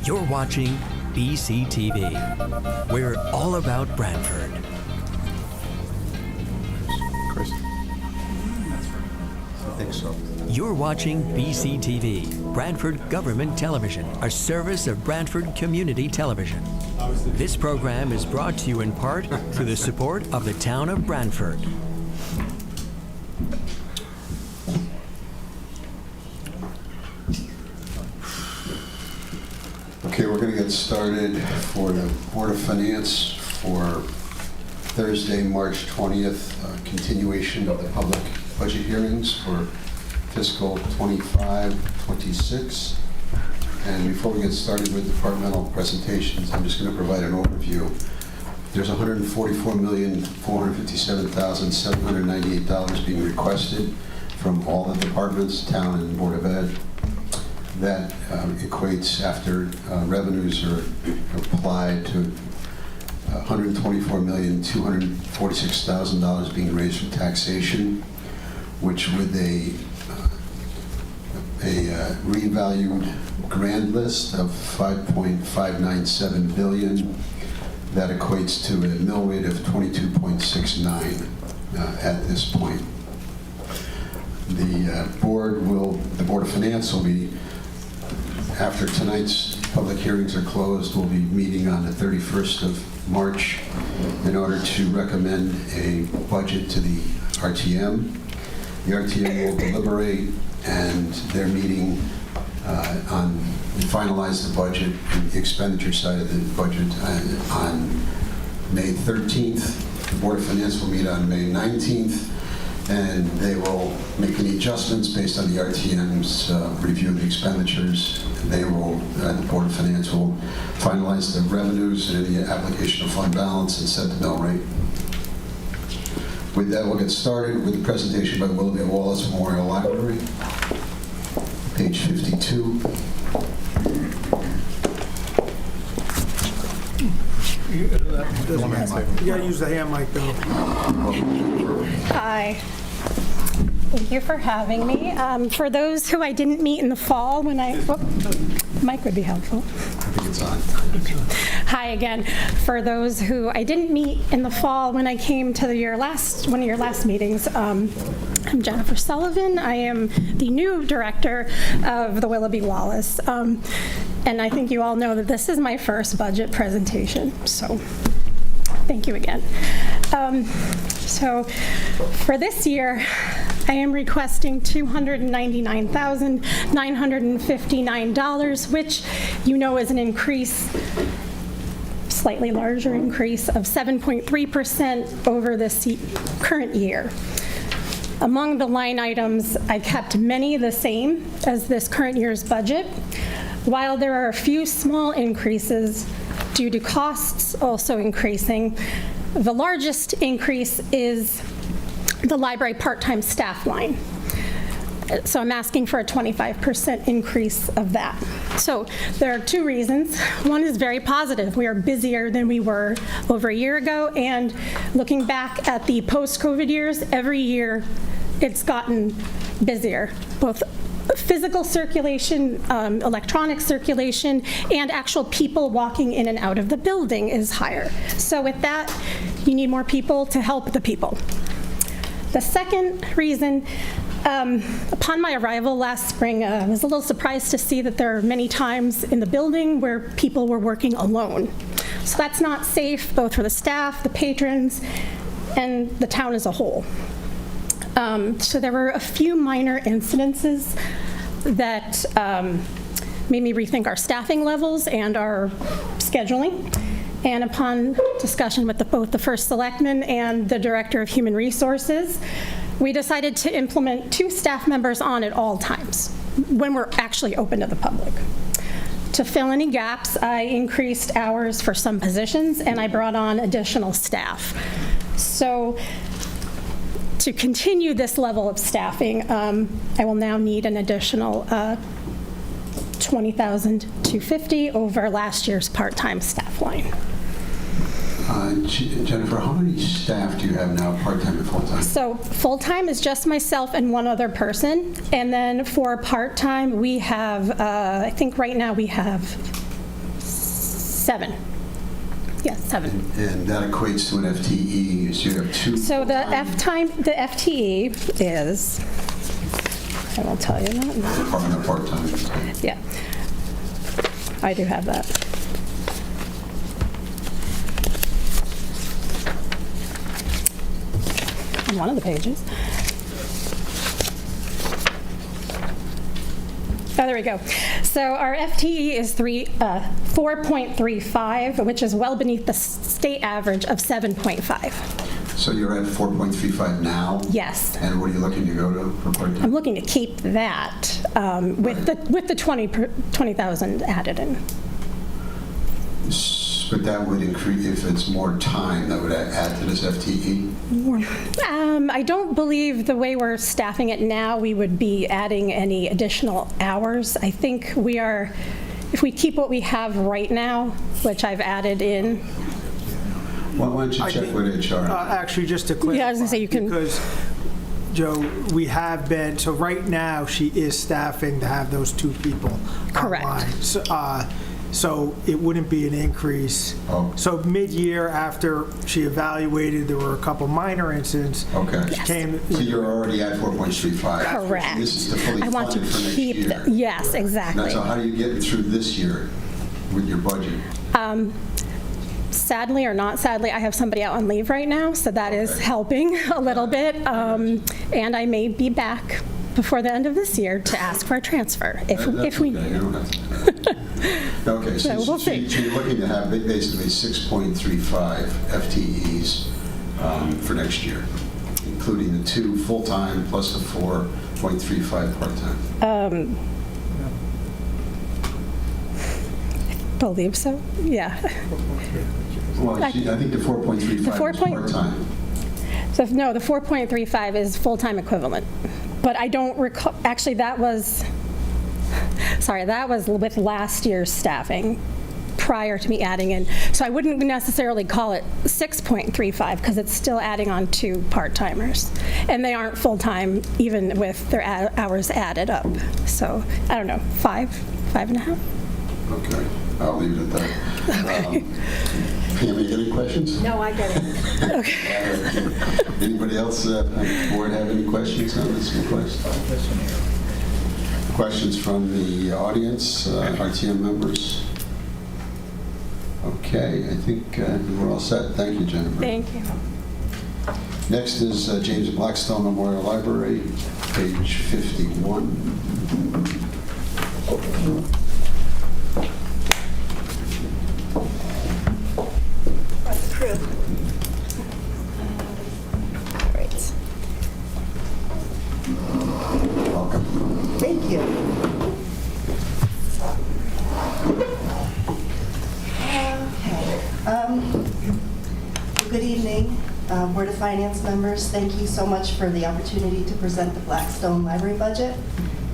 You're watching BCTV. We're all about Branford. Chris? I think so. You're watching BCTV, Branford Government Television, a service of Branford Community Television. This program is brought to you in part through the support of the town of Branford. Okay, we're going to get started for the Board of Finance for Thursday, March 20th, continuation of the public budget hearings for fiscal 25-26. And before we get started with departmental presentations, I'm just going to provide an overview. There's $144,457,798 being requested from all the departments, town and Board of Ed. That equates, after revenues are applied, to $124,246,000 being raised from taxation, which with a revalued grand list of $5.597 billion, that equates to a mill rate of 22.69 at this point. The Board of Finance will be, after tonight's public hearings are closed, we'll be meeting on the 31st of March in order to recommend a budget to the RTM. The RTM will deliberate, and they're meeting on finalize the budget and the expenditure side of the budget on May 13th. The Board of Finance will meet on May 19th. And they will make any adjustments based on the RTM's review of the expenditures. They will, the Board of Finance will finalize the revenues and any application of fund balance and set the mill rate. With that, we'll get started with the presentation by Willoughby Wallace Memorial Library, page 52. You gotta use the hand mic though. Hi. Thank you for having me. For those who I didn't meet in the fall when mic would be helpful. I think it's on. Hi again. For those who I didn't meet in the fall when I came to one of your last meetings, I'm Jennifer Sullivan. I am the new director of the Willoughby Wallace. And I think you all know that this is my first budget presentation, so thank you again. So for this year, I am requesting $299,959, which you know is an increase, slightly larger increase of 7.3% over this current year. Among the line items, I kept many the same as this current year's budget, while there are a few small increases due to costs also increasing. The largest increase is the library part-time staff line. So I'm asking for a 25% increase of that. So there are two reasons. One is very positive. We are busier than we were over a year ago, and looking back at the post-COVID years, every year it's gotten busier, both physical circulation, electronic circulation, and actual people walking in and out of the building is higher. So with that, you need more people to help the people. The second reason, upon my arrival last spring, I was a little surprised to see that there are many times in the building where people were working alone. So that's not safe, both for the staff, the patrons, and the town as a whole. So there were a few minor incidences that made me rethink our staffing levels and our scheduling. And upon discussion with both the first selectman and the director of human resources, we decided to implement 2 staff members on at all times when we're actually open to the public. To fill any gaps, I increased hours for some positions and I brought on additional staff. So to continue this level of staffing, I will now need an additional $20,250 over last year's part-time staff line. Jennifer, how many staff do you have now, part-time and full-time? So full-time is just myself and one other person. And then for part-time, we have, I think right now we have 7. Yes, 7. And that equates to an FTE, so you have 2. So the full-time the FTE is, I will tell you that. and a part-time. Yeah, I do have that. On one of the pages. Oh, there we go. So our FTE is 4.35, which is well beneath the state average of 7.5. So you're at 4.35 now? Yes. And what are you looking to go to for part-time? I'm looking to keep that with the 20,000 added in. But that would increase, if it's more time, that would add to this FTE? I don't believe the way we're staffing it now, we would be adding any additional hours. I think we are, if we keep what we have right now, which I've added in. Why don't you check with HR? Actually, just to clarify. Yeah, I was gonna say you can- Because, Joe, we have been, so right now, she is staffing to have those 2 people Correct. online. So it wouldn't be an increase. Oh. So mid-year, after she evaluated, there were a couple minor incidents. Okay. She came. So you're already at 4.35? Correct. This is to fully I want to fund it for next keep year? that. Yes, exactly. Now, so how do you get through this year with your budget? Sadly or not sadly, I have somebody out on leave right now, so that is helping a little bit. And I may be back before the end of this year to ask for a transfer That's if we. okay, you don't have to do that. Okay, so We'll see. you're looking to have basically 6.35 FTEs for next year, including the 2 full-time plus the 4.35 part-time. Believe so, yeah. Well, I think the 4.35 is part-time. So no, the 4.35 is full-time equivalent. But I don't recall, actually that was with last year's staffing prior to me adding in. So I wouldn't necessarily call it 6.35 because it's still adding on 2 part-timers. And they aren't full-time even with their hours added up. So I don't know, 5.5? Okay, I'll leave it at that. Pam, you got any questions? No, I get it. Anybody else on the board have any questions on this request? Questions from the audience, RTM members? Okay, I think we're all set. Thank you, Jennifer. Thank you. Next is James Blackstone Memorial Library, page 51. Great. Welcome. Thank you. Okay. Good evening, Board of Finance members. Thank you so much for the opportunity to present the Blackstone Library budget.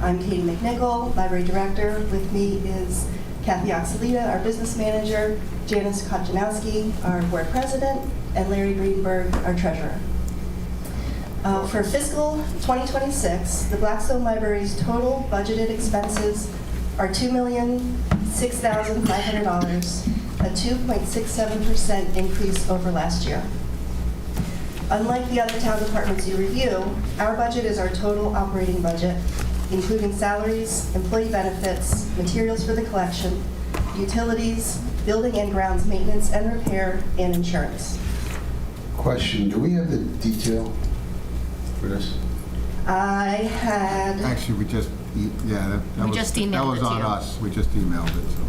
I'm Katie McNichol, Library Director. With me is Kathy Oxalita, our Business Manager, Janice Kochanowski, our Board President, and Larry Greenberg, our Treasurer. For fiscal 2026, the Blackstone Library's total budgeted expenses are $2,006,500, a 2.67% increase over last year. Unlike the other town departments you review, our budget is our total operating budget, including salaries, employee benefits, materials for the collection, utilities, building and grounds maintenance and repair, and insurance. Question, do we have the detail for this? I had, Actually, we just, that We was, just that emailed was it to on you. us. We just emailed it, so.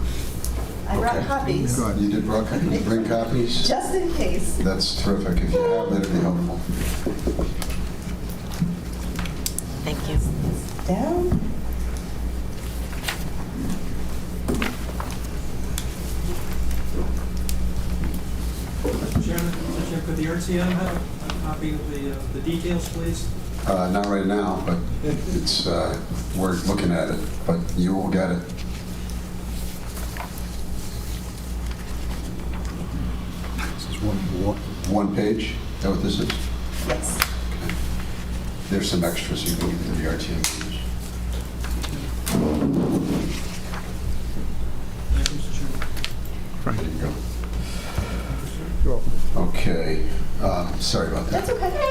I brought Okay. copies, Good. You did bring copies? just in case. That's terrific. If you have, that'd be helpful. Thank you. Down. Mr. Chairman, could the RTM have a copy of the details, please? Not right now, but it's, we're looking at it, but you will get it. This is one page? Is that what this is? Yes. Okay. There's some extras you can give to the RTM. Thank you, Mr. Chairman. Okay, sorry about that. That's okay.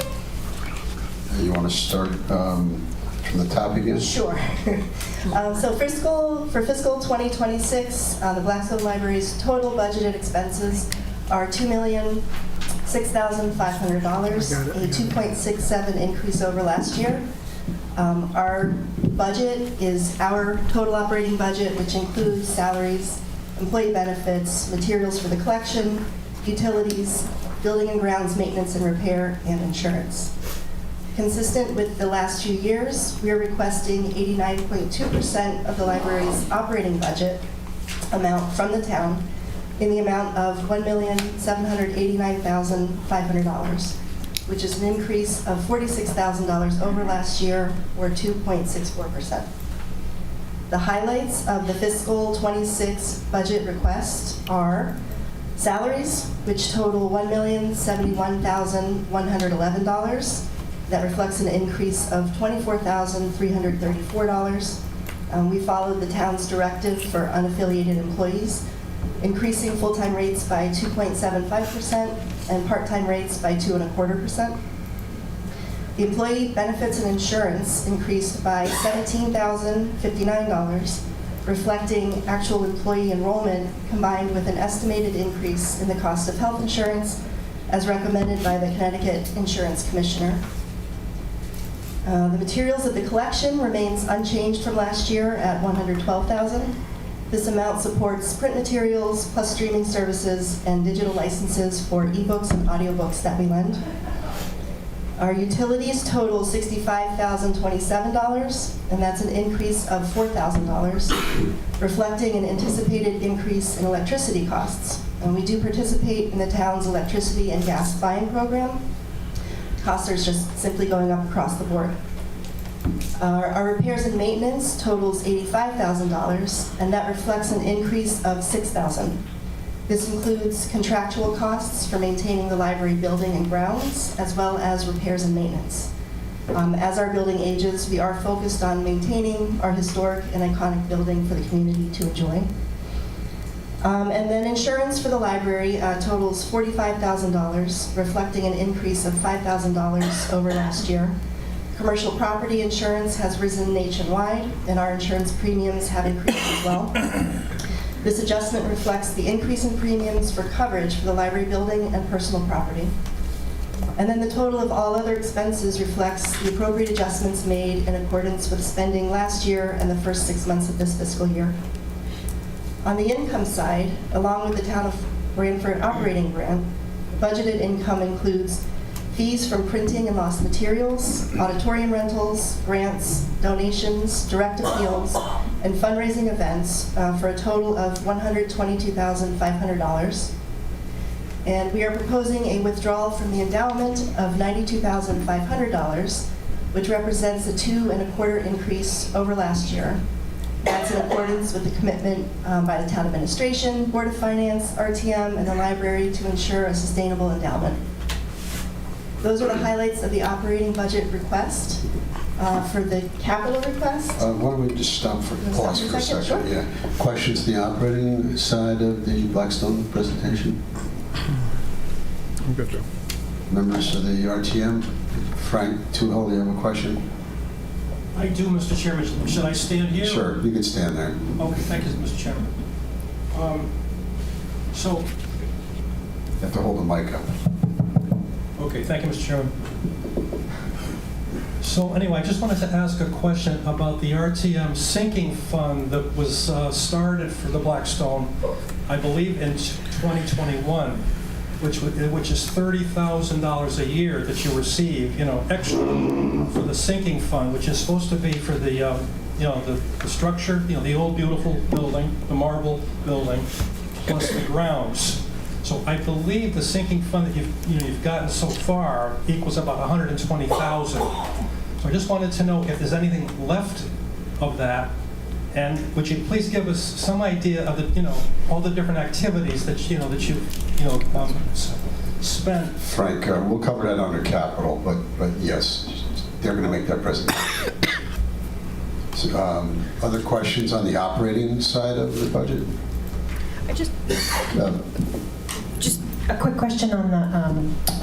You want to start from the top again? Sure. So for fiscal 2026, the Blackstone Library's total budgeted expenses are $2,006,500, a 2.67 increase over last year. Our budget is our total operating budget, which includes salaries, employee benefits, materials for the collection, utilities, building and grounds maintenance and repair, and insurance. Consistent with the last few years, we are requesting 89.2% of the library's operating budget amount from the town in the amount of $1,789,500, which is an increase of $46,000 over last year, or 2.64%. The highlights of the fiscal 26 budget request are salaries, which total $1,071,111. That reflects an increase of $24,334. We followed the town's directive for unaffiliated employees, increasing full-time rates by 2.75% and part-time rates by 2.25%. The employee benefits and insurance increased by $17,059, reflecting actual employee enrollment combined with an estimated increase in the cost of health insurance as recommended by the Connecticut Insurance Commissioner. The materials of the collection remains unchanged from last year at $112,000. This amount supports print materials, plus streaming services and digital licenses for ebooks and audiobooks that we lend. Our utilities total $65,027, and that's an increase of $4,000, reflecting an anticipated increase in electricity costs. And we do participate in the town's electricity and gas buying program. Costs are just simply going up across the board. Our repairs and maintenance totals $85,000, and that reflects an increase of $6,000. This includes contractual costs for maintaining the library building and grounds, as well as repairs and maintenance. As our building ages, we are focused on maintaining our historic and iconic building for the community to enjoy. And then insurance for the library totals $45,000, reflecting an increase of $5,000 over last year. Commercial property insurance has risen nationwide, and our insurance premiums have increased as well. This adjustment reflects the increase in premiums for coverage for the library building and personal property. And then the total of all other expenses reflects the appropriate adjustments made in accordance with spending last year and the first 6 months of this fiscal year. On the income side, along with the Town of Branford operating grant, budgeted income includes fees from printing and lost materials, auditorium rentals, grants, donations, direct appeals, and fundraising events for a total of $122,500. And we are proposing a withdrawal from the endowment of $92,500, which represents a 2.25% increase over last year. That's in accordance with the commitment by the town administration, Board of Finance, RTM, and the library to ensure a sustainable endowment. Those are the highlights of the operating budget request. For the capital request, Why don't we just pause for a second? Sure. Yeah. Questions on the operating side of the Blackstone presentation? I'm good, Joe. Members of the RTM? Frank Tuhol, you have a question? I do, Mr. Chairman. Should I stand here? Sure, you can stand there. Okay, thank you, Mr. Chairman. So, You have to hold the mic up. okay, thank you, Mr. Chairman. So anyway, I just wanted to ask a question about the RTM sinking fund that was started for the Blackstone, I believe in 2021, which is $30,000 a year that you receive, extra for the sinking fund, which is supposed to be for the, the structure, the old beautiful building, the marble building, plus the grounds. So I believe the sinking fund that you've gotten so far equals about $120,000. So I just wanted to know if there's anything left of that, and would you please give us some idea of the, all the different activities that you've spent. Frank, we'll cover that under capital, but yes, they're going to make that presentation. So, other questions on the operating side of the budget? I just A quick question on the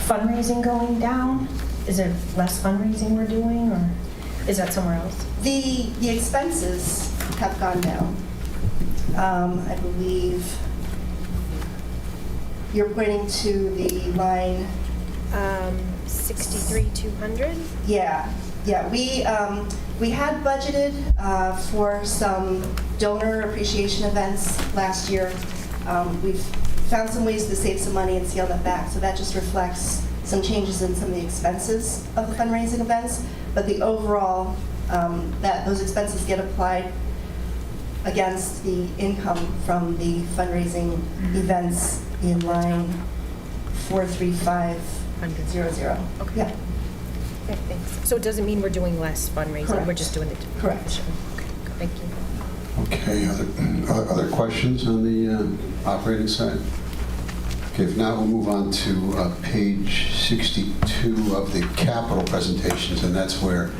fundraising going down. Is there less fundraising we're doing, or is that somewhere else? The expenses have gone down. I believe you're pointing to the line. 63,200? Yeah. We had budgeted for some donor appreciation events last year. We've found some ways to save some money and scale that back, so that just reflects some changes in some of the expenses of the fundraising events. But the overall, those expenses get applied against the income from the fundraising events in line 43500. Okay. Yeah. Okay, thanks. So it doesn't mean we're doing less fundraising, Correct. we're just doing it. Correct. Okay, thank you. Okay, other questions on the operating side? Okay, if not, we'll move on to page 62 of the capital presentations, and that's where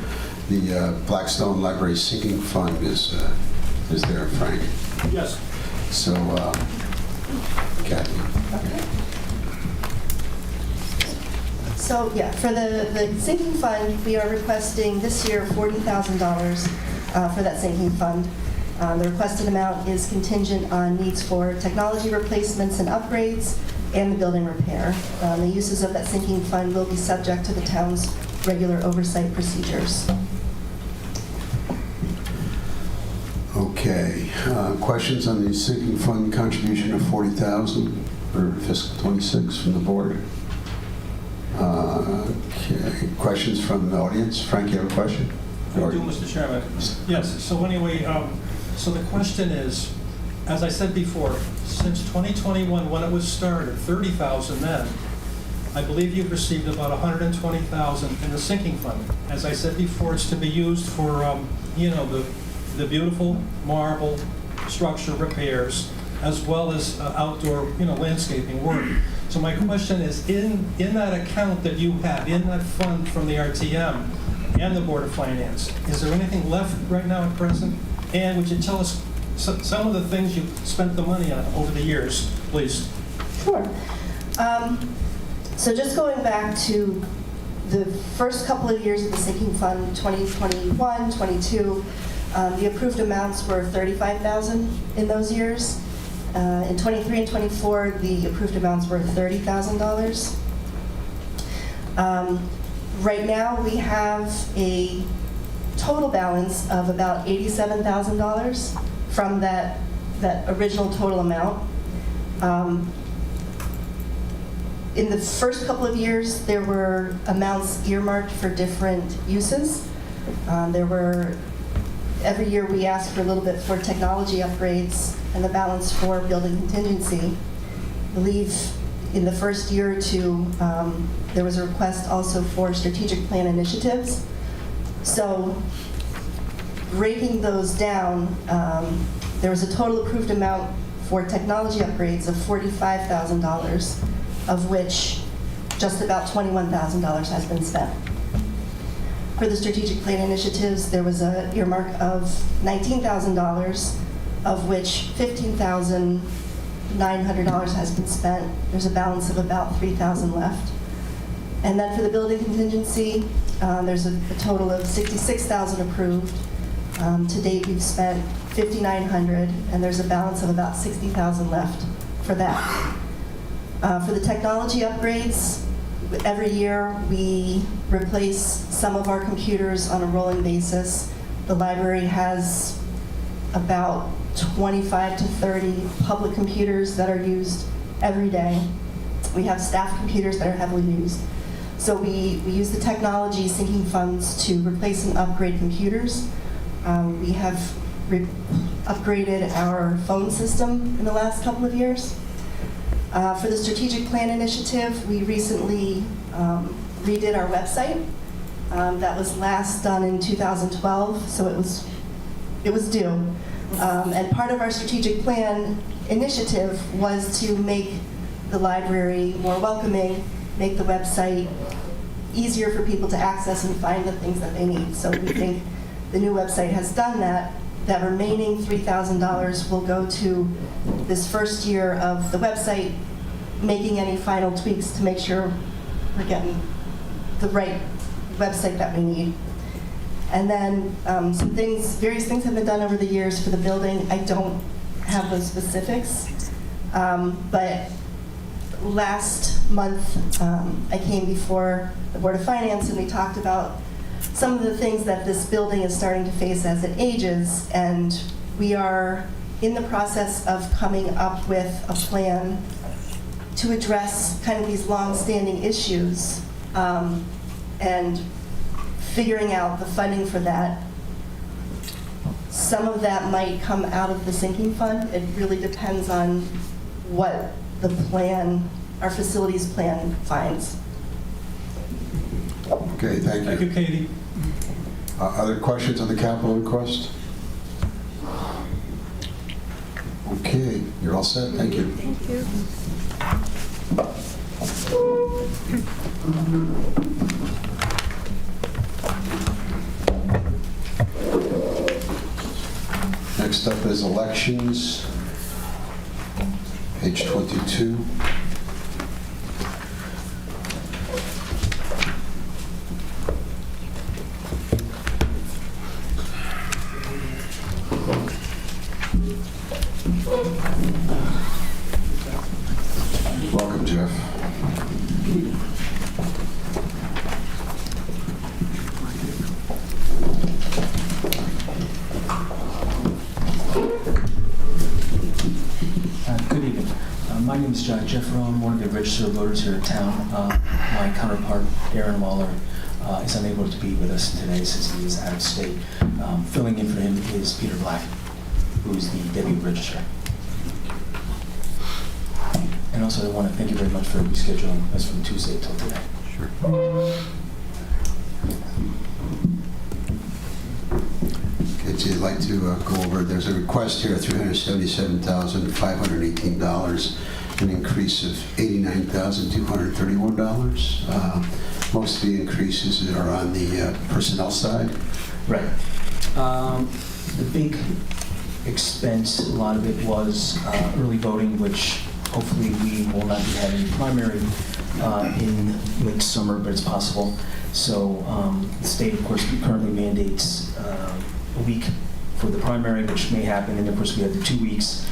the Blackstone Library Sinking Fund is there, Frank. Yes. So, Kathy. Okay. So, yeah, for the sinking fund, we are requesting this year $40,000 for that sinking fund. The requested amount is contingent on needs for technology replacements and upgrades and the building repair. The uses of that sinking fund will be subject to the town's regular oversight procedures. Okay, questions on the sinking fund contribution of $40,000 for fiscal '26 from the board? Okay, questions from the audience? Frank, you have a question? I do, Mr. Chairman. Yes, so anyway, so the question is, as I said before, since 2021, when it was started, 30,000 then, I believe you've received about 120,000 in the sinking fund. As I said before, it's to be used for, the beautiful marble structure repairs, as well as outdoor, landscaping work. So my question is, in that account that you have, in that fund from the RTM and the Board of Finance, is there anything left right now at present? And would you tell us some of the things you've spent the money on over the years, please? Sure. So just going back to the first couple of years of the sinking fund, 2021, 22, the approved amounts were $35,000 in those years. In 23 and 24, the approved amounts were $30,000. Right now, we have a total balance of about $87,000 from that original total amount. In the first couple of years, there were amounts earmarked for different uses. Every year we asked for a little bit for technology upgrades and the balance for building contingency. I believe in the first year or two, there was a request also for strategic plan initiatives. So breaking those down, there was a total approved amount for technology upgrades of $45,000, of which just about $21,000 has been spent. For the strategic plan initiatives, there was an earmark of $19,000, of which $15,900 has been spent. There's a balance of about $3,000 left. And then for the building contingency, there's a total of $66,000 approved. To date, we've spent $5,900, and there's a balance of about $60,000 left for that. For the technology upgrades, every year we replace some of our computers on a rolling basis. The library has about 25 to 30 public computers that are used every day. We have staff computers that are heavily used. So we use the technology sinking funds to replace and upgrade computers. We have upgraded our phone system in the last couple of years. For the strategic plan initiative, we recently redid our website. That was last done in 2012, so it was due. And part of our strategic plan initiative was to make the library more welcoming, make the website easier for people to access and find the things that they need. So we think the new website has done that. That remaining $3,000 will go to this first year of the website making any final tweaks to make sure we're getting the right website that we need. And then various things have been done over the years for the building. I don't have those specifics, but last month I came before the Board of Finance and we talked about some of the things that this building is starting to face as it ages, and we are in the process of coming up with a plan to address kind of these long-standing issues and figuring out the funding for that. Some of that might come out of the sinking fund. It really depends on what the plan, our facilities plan, finds. Okay, thank Thank you. you, Katie. Other questions on the capital request? Okay, you're all set. Thank you. Thank you. Next up is elections, page 22. Welcome, Jeff. Good evening. My name is Jeff Rowan, I'm one of the registered voters here in town. My counterpart, Aaron Waller, is unable to be with us today since he is out of state. Filling in for him is Peter Black, who is the deputy registrar. And also, I want to thank you very much for rescheduling us from Tuesday till today. Sure. Okay, so you'd like to go over, there's a request here, $377,518, an increase of $89,231. Most of the increases are on the personnel side. Right. The big expense, a lot of it was early voting, which hopefully we will not be having primary in late summer, but it's possible. So the state, of course, currently mandates a week for the primary, which may happen, and of course we have the 2 weeks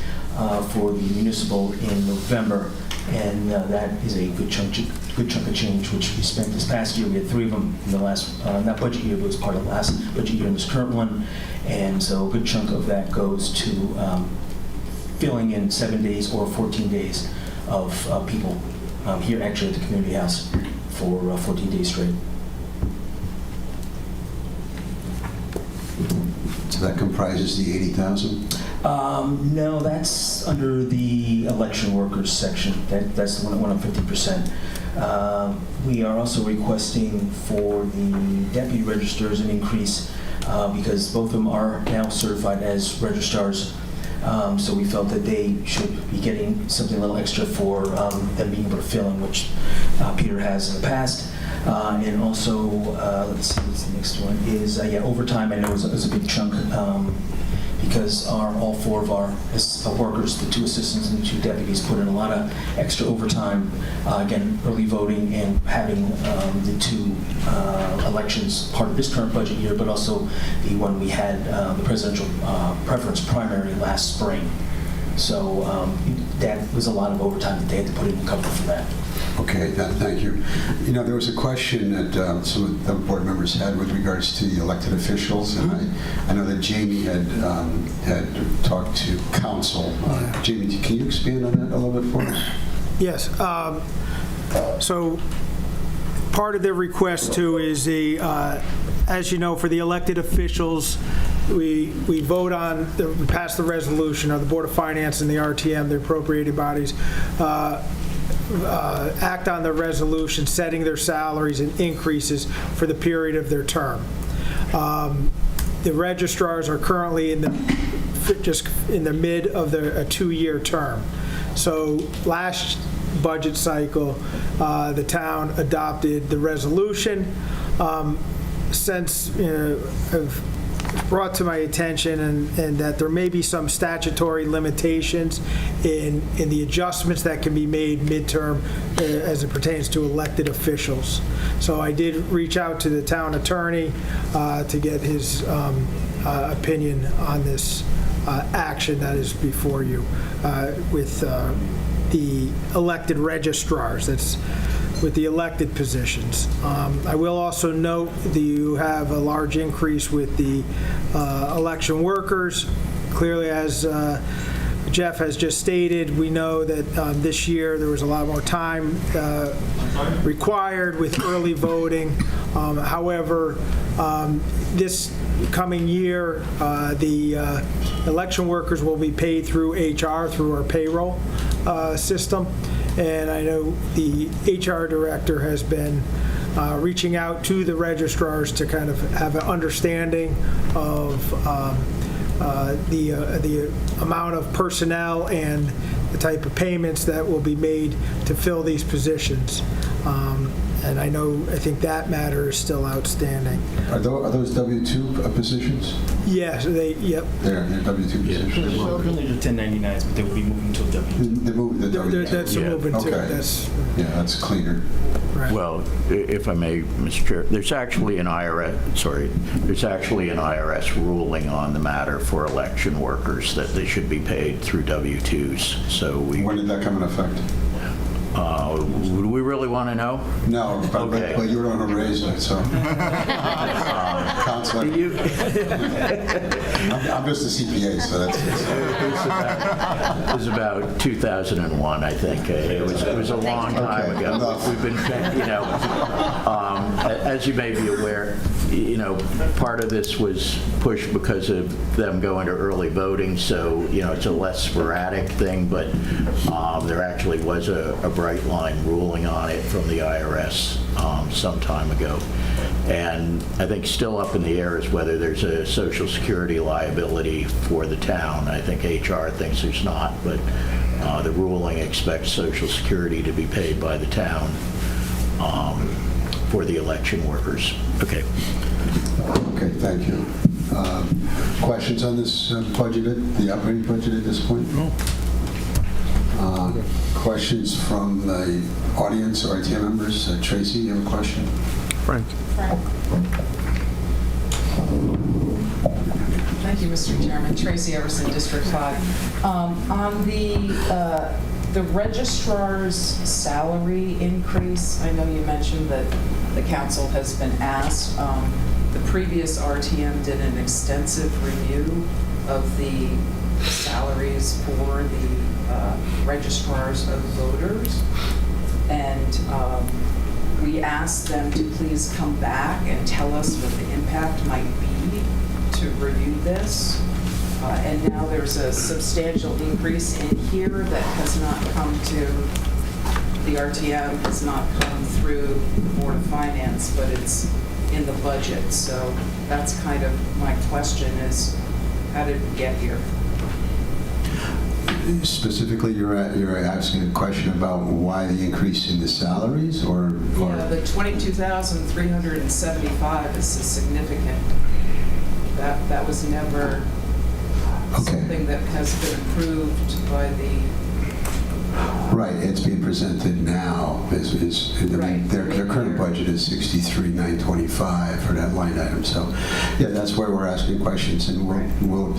for the municipal in November, and that is a good chunk of change, which we spent this past year. We had 3 of them in the last, not budget year, but it was part of the last budget year in this current one, and so a good chunk of that goes to filling in 7 days or 14 days of people here actually at the community house for 14 days straight. So that comprises the 80,000? No, that's under the election workers section. That's the one of 50%. We are also requesting for the deputy registrars an increase because both of them are now certified as registrars. So we felt that they should be getting something a little extra for them being able to fill in, which Peter has in the past. And also, let's see, what's the next one is, overtime. I know is a big chunk because all 4 of our workers, the 2 assistants and the 2 deputies, put in a lot of extra overtime. Again, early voting and having the 2 elections part of this current budget year, but also the one we had, the presidential preference primary last spring. So that was a lot of overtime that they had to put in to cover for that. Okay, thank you. You know, there was a question that some of the board members had with regards to the elected officials, and I know that Jamie had talked to council. Jamie, can you expand on that a little bit for us? Yes. So part of the request too is as you know, for the elected officials, we vote on, we pass the resolution, or the Board of Finance and the RTM, the appropriated bodies, act on the resolution setting their salaries and increases for the period of their term. The registrars are currently just in the mid of a 2-year term. So last budget cycle, the town adopted the resolution. Since brought to my attention and that there may be some statutory limitations in the adjustments that can be made midterm as it pertains to elected officials. So I did reach out to the town attorney to get his opinion on this action that is before you with the elected registrars. That's with the elected positions. I will also note that you have a large increase with the election workers. Clearly, as Jeff has just stated, we know that this year there was a lot more time required with early voting. However, this coming year, the election workers will be paid through HR, through our payroll system. And I know the HR director has been reaching out to the registrars to kind of have an understanding of the amount of personnel and the type of payments that will be made to fill these positions. And I think that matter is still outstanding. Are those W-2 positions? Yes, yep. They're W-2 positions? Currently they're 1099s, but they will be moving to a W. They're moving to W-2. That's a movement too. Okay. That's That's cleaner. right. Well, if I may, Mr. Chair, there's actually an IRS ruling on the matter for election workers that they should be paid through W-2s. So When did that come in effect? would we really want to know? No, Okay. but you were on a raise it, so. Counselor, I'm just a CPA, so that's. It was about 2001, I think. It was a long time Okay, ago. enough. We've been, as you may be aware, part of this was pushed because of them going to early voting, so, it's a less sporadic thing, but there actually was a bright line ruling on it from the IRS some time ago. And I think still up in the air is whether there's a Social Security liability for the town. I think HR thinks there's not, but the ruling expects Social Security to be paid by the town for the election workers. Okay. Okay, thank you. Questions on this the operating budget at this point? No. Questions from the audience or RTM members? Tracy, you have a question? Frank. Thank you, Mr. Chairman. Tracy Everson, District 5. On the registrar's salary increase, I know you mentioned that the council has been asked. The previous RTM did an extensive review of the salaries for the registrars of voters, and we asked them to please come back and tell us what the impact might be to review this. And now there's a substantial increase in here that has not come to the RTM, has not come through the Board of Finance, but it's in the budget. So that's kind of my question is, how did we get here? Specifically, you're asking a question about why the increase in the salaries, or? Yeah, the 22,375 is significant. That was never something that has been approved by the. Right, it's being presented now. Right. Their current budget is 63,925 for that line item. So, yeah, that's where we're asking questions, and we'll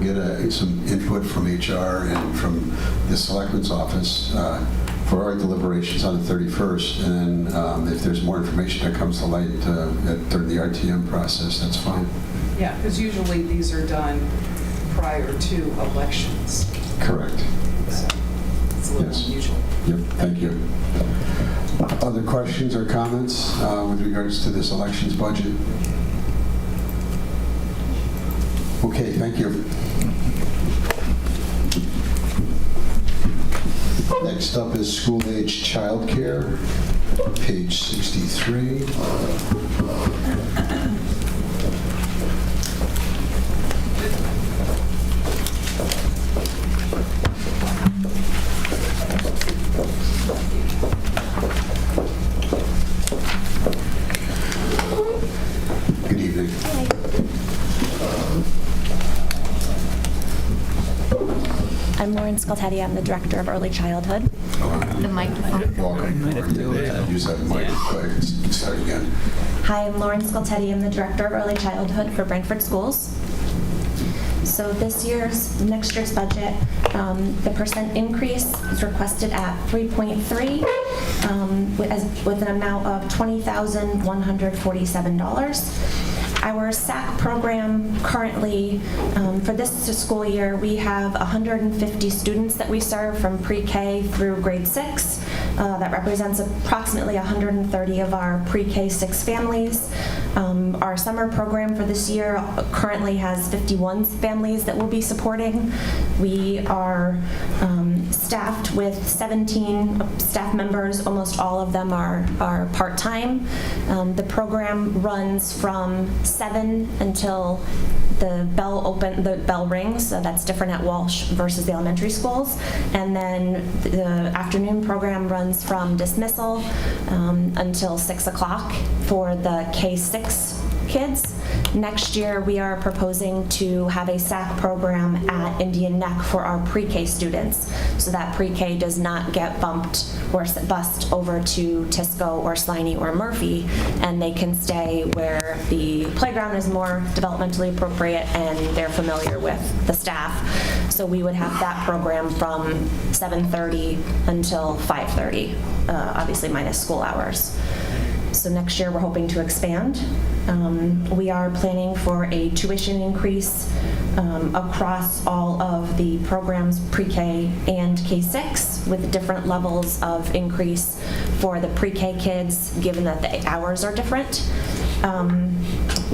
get some input from HR and from the Selectman's office for our deliberations on the 31st. And then if there's more information that comes to light during the RTM process, that's fine. Yeah, because usually these are done prior to elections. Correct. So it's a little Yes. unusual. Yep, thank you. Other questions or comments with regards to this elections budget? Okay, thank you. Next up is school-age childcare, page 63. Good evening. I'm Lauren Scoltetti. I'm the Director of Early Childhood. The microphone. Welcome. Use that mic. Go ahead. Start again. Hi, I'm Lauren Scoltetti. I'm the Director of Early Childhood for Branford Schools. So next year's budget, the percent increase is requested at 3.3 with an amount of $20,147. Our SAC program currently, for this school year, we have 150 students that we serve from pre-K through grade 6. That represents approximately 130 of our pre-K 6 families. Our summer program for this year currently has 51 families that we'll be supporting. We are staffed with 17 staff members. Almost all of them are part-time. The program runs from 7 until the bell rings, so that's different at Walsh versus the elementary schools. And then the afternoon program runs from dismissal until 6 o'clock for the K-6 kids. Next year, we are proposing to have a SAC program at Indian Neck for our pre-K students, so that pre-K does not get bumped or bused over to Tisco or Sliney or Murphy, and they can stay where the playground is more developmentally appropriate and they're familiar with the staff. So we would have that program from 7:30 until 5:30, obviously minus school hours. So next year, we're hoping to expand. We are planning for a tuition increase across all of the programs, pre-K and K-6, with different levels of increase for the pre-K kids, given that the hours are different.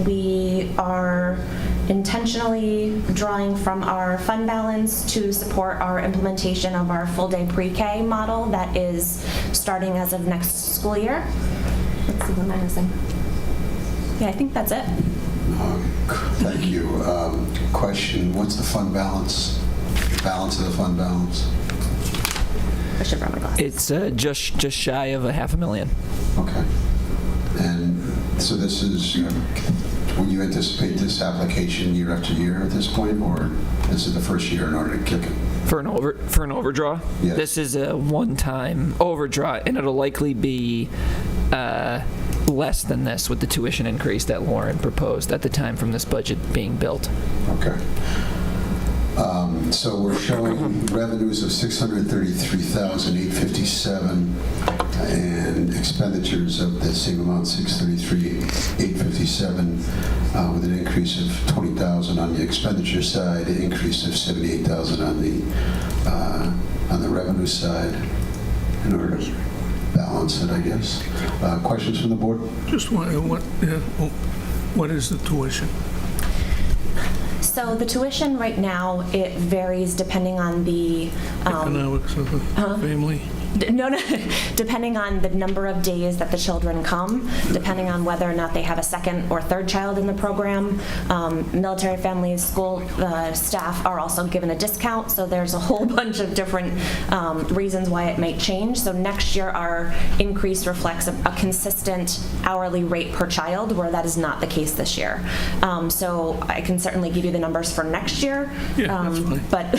We are intentionally drawing from our fund balance to support our implementation of our full-day pre-K model that is starting as of next school year. Let's see, what am I missing? Yeah, I think that's it. Thank you. Question, what's the fund balance? Balance of the fund balance? I should bring my glasses. It's just shy of $500,000. Okay. And so this is, would you anticipate this application year after year at this point, or this is the first year in order to kick it? For an overdraw? Yes. This is a one-time overdraw, and it'll likely be less than this with the tuition increase that Lauren proposed at the time from this budget being built. Okay. So we're showing revenues of $633,857 and expenditures of the same amount, $633,857, with an increase of $20,000 on the expenditure side, an increase of $78,000 on the revenue side, in order to balance it, I guess. Questions from the board? Just what is the tuition? So the tuition right now, it varies depending on the Economics of the family? No, depending on the number of days that the children come, depending on whether or not they have a second or third child in the program. Military families, school staff are also given a discount, so there's a whole bunch of different reasons why it might change. So next year, our increase reflects a consistent hourly rate per child, where that is not the case this year. So I can certainly give you the numbers for next year, that's fine. but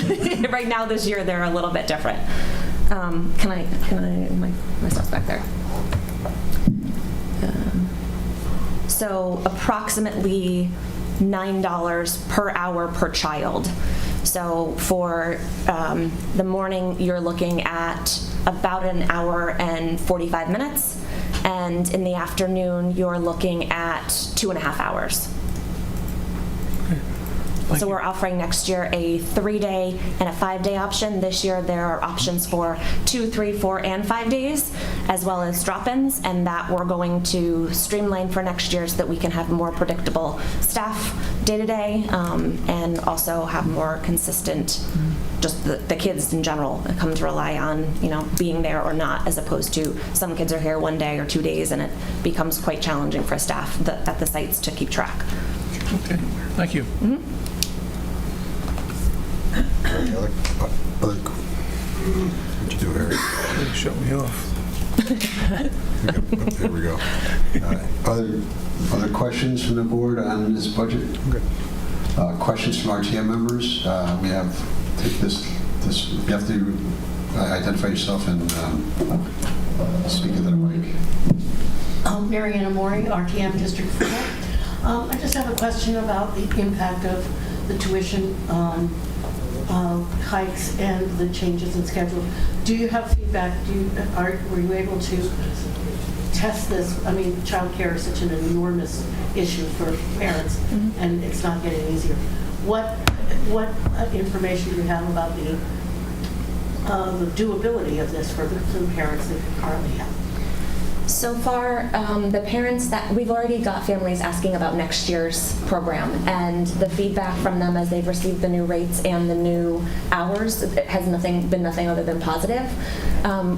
right now this year, they're a little bit different. My stuff's back there. So approximately $9 per hour per child. So for the morning, you're looking at about an hour and 45 minutes. And in the afternoon, you're looking at 2.5 hours. So we're offering next year a 3-day and a 5-day option. This year there are options for 2, 3, 4, and 5 days, as well as drop-ins, and that we're going to streamline for next year so that we can have more predictable staff day-to-day, and also have more consistent, just the kids in general come to rely on, being there or not, as opposed to some kids are here 1 day or 2 days, and it becomes quite challenging for staff at the sites to keep track. Okay, thank you. Mm-hmm. Any other what'd you do, Eric? You shut me off. There we go. Other questions from the board on this budget? Okay. Questions from RTM members? We have, take this you have to identify yourself and speak into the mic. Mary Ann Amori, RTM District 4. I just have a question about the impact of the tuition hikes and the changes in schedule. Do you have feedback? Were you able to test this? I mean, childcare is such an enormous issue for parents, and it's not getting easier. What information do you have about the doability of this for the parents that currently have? So far, the parents that we've already got families asking about next year's program, and the feedback from them as they've received the new rates and the new hours has been nothing other than positive.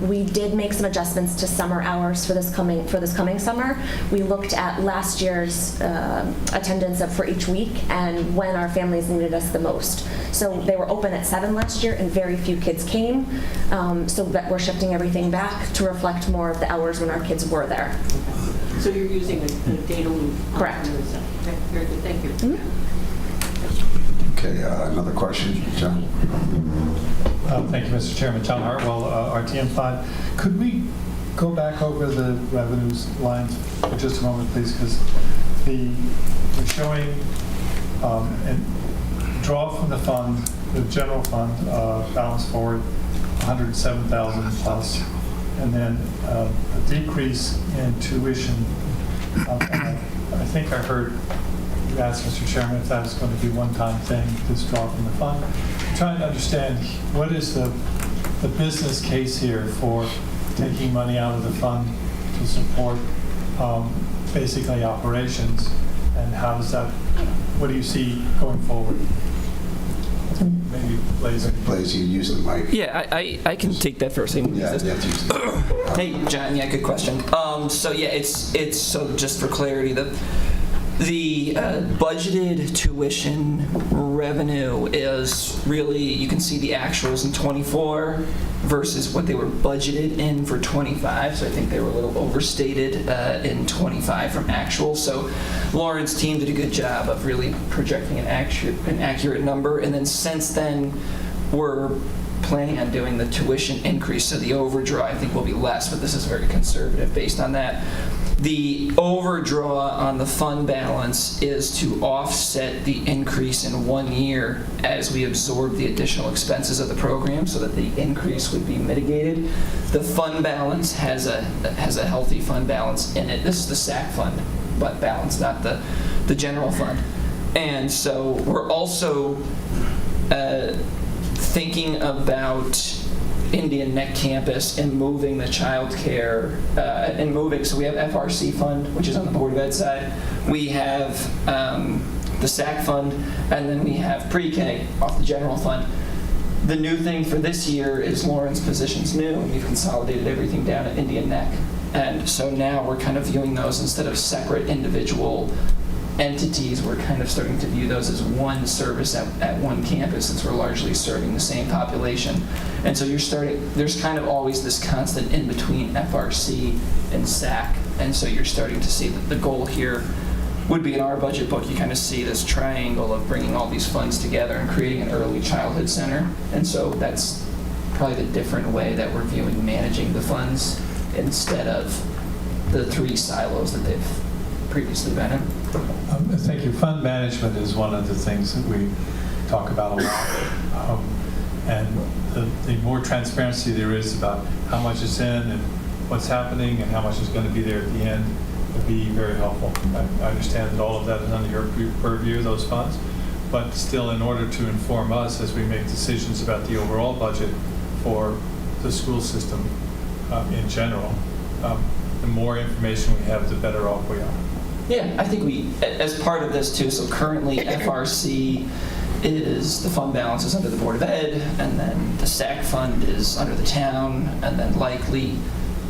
We did make some adjustments to summer hours for this coming summer. We looked at last year's attendance for each week and when our families needed us the most. So they were open at 7 last year, and very few kids came. So that we're shifting everything back to reflect more of the hours when our kids were there. So you're using a data loop? Correct. Okay, very good. Thank you. Okay, another question, John? Thank you, Mr. Chairman. John Hartwell, RTM 5. Could we go back over the revenues lines for just a moment, please? Because we're showing a draw from the fund, the general fund, balance forward, 107,000 plus, and then a decrease in tuition. And I think I heard you ask, Mr. Chairman, if that was going to be a one-time thing, this draw from the fund. I'm trying to understand what is the business case here for taking money out of the fund to support basically operations, and how does that, what do you see going forward? Maybe Blaze, you use the mic. Yeah, I can take that first. Hey, John. Yeah, good question. So yeah, it's so just for clarity, the budgeted tuition revenue is really, you can see the actuals in 24 versus what they were budgeted in for 25. So I think they were a little overstated in 25 from actual. So Lauren's team did a good job of really projecting an accurate number. And then since then, we're planning on doing the tuition increase. So the overdraw, I think, will be less, but this is very conservative based on that. The overdraw on the fund balance is to offset the increase in 1 year as we absorb the additional expenses of the program, so that the increase would be mitigated. The fund balance has a healthy fund balance in it. This is the SAC fund balance, not the general fund. And so we're also thinking about Indian Neck campus and moving the child care so we have FRC fund, which is on the Board of Ed side. We have the SAC fund, and then we have pre-K off the general fund. The new thing for this year is Lauren's position's new, and we've consolidated everything down at Indian Neck. And so now we're kind of viewing those instead of separate individual entities. We're kind of starting to view those as one service at one campus, since we're largely serving the same population. And so there's kind of always this constant in between FRC and SAC. And so you're starting to see that the goal here would be, in our budget book, you kind of see this triangle of bringing all these funds together and creating an early childhood center. And so that's probably the different way that we're viewing managing the funds, instead of the 3 silos that they've previously been in. Thank you. Fund management is one of the things that we talk about a lot. And the more transparency there is about how much is in and what's happening and how much is going to be there at the end would be very helpful. I understand that all of that is under your purview, those funds, but still, in order to inform us as we make decisions about the overall budget for the school system in general, the more information we have, the better off we are. Yeah, I think we, as part of this too, so currently FRC is, the fund balance is under the Board of Ed, and then the SAC fund is under the town, and then likely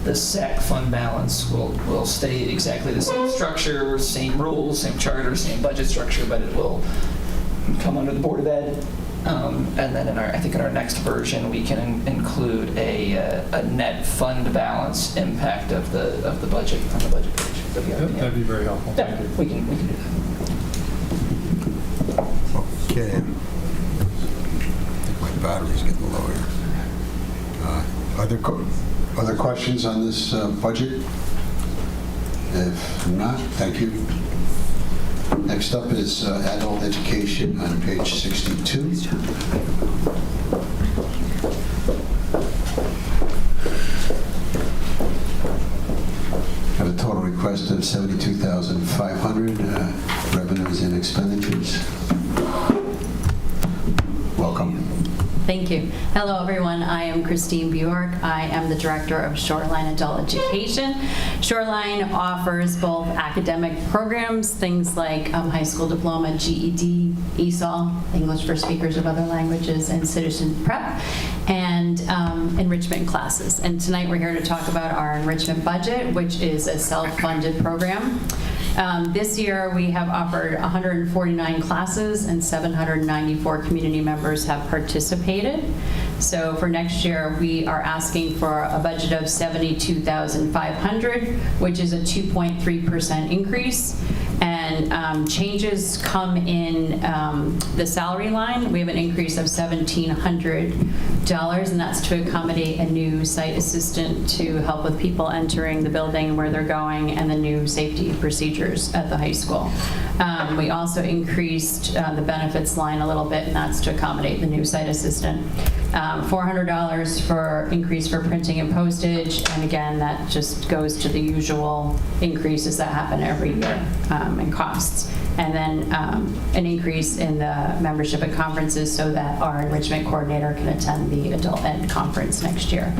the SAC fund balance will stay exactly the same structure, same rules, same charter, same budget structure, but it will come under the Board of Ed. And then I think in our next version, we can include a net fund balance impact of the budget on the budget page. That'd be very helpful. Yeah, Thank you. we can do that. Okay. battery's getting low here. Other questions on this budget? If not, thank you. Next up is adult education on page 62. Have a total request of $72,500, revenues and expenditures. Welcome. Thank you. Hello, everyone. I am Christine Bjork. I am the Director of Shoreline Adult Education. Shoreline offers both academic programs, things like high school diploma, GED, ESOL, English for Speakers of Other Languages, and Citizen Prep, and enrichment classes. And tonight we're here to talk about our enrichment budget, which is a self-funded program. This year we have offered 149 classes and 794 community members have participated. So for next year we are asking for a budget of $72,500, which is a 2.3% increase. And changes come in the salary line. We have an increase of $1,700, and that's to accommodate a new site assistant to help with people entering the building, where they're going, and the new safety procedures at the high school. We also increased the benefits line a little bit, and that's to accommodate the new site assistant. $400 for increase for printing and postage, and again, that just goes to the usual increases that happen every year in costs. And then an increase in the membership at conferences so that our enrichment coordinator can attend the adult ed conference next year.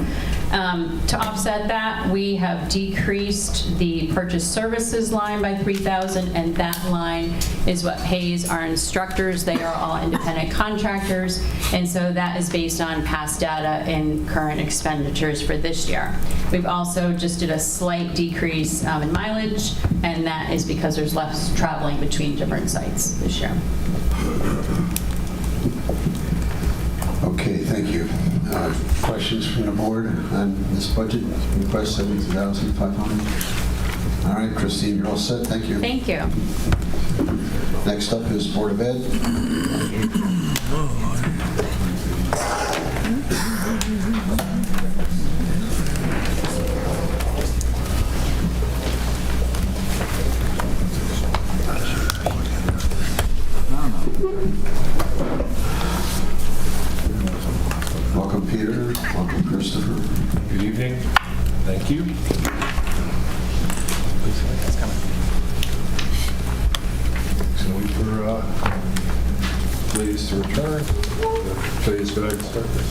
To offset that, we have decreased the purchase services line by $3,000, and that line is what pays our instructors. They are all independent contractors, and so that is based on past data and current expenditures for this year. We've also just did a slight decrease in mileage, and that is because there's less traveling between different sites this year. Okay, thank you. Questions from the board on this budget? Request $72,500. All right, Christine, you're all set. Thank you. Thank you. Next up is Board of Ed. Welcome, Peter. Welcome, Christopher. Good evening. Thank you. So wait for ladies to return. Please, could I start this?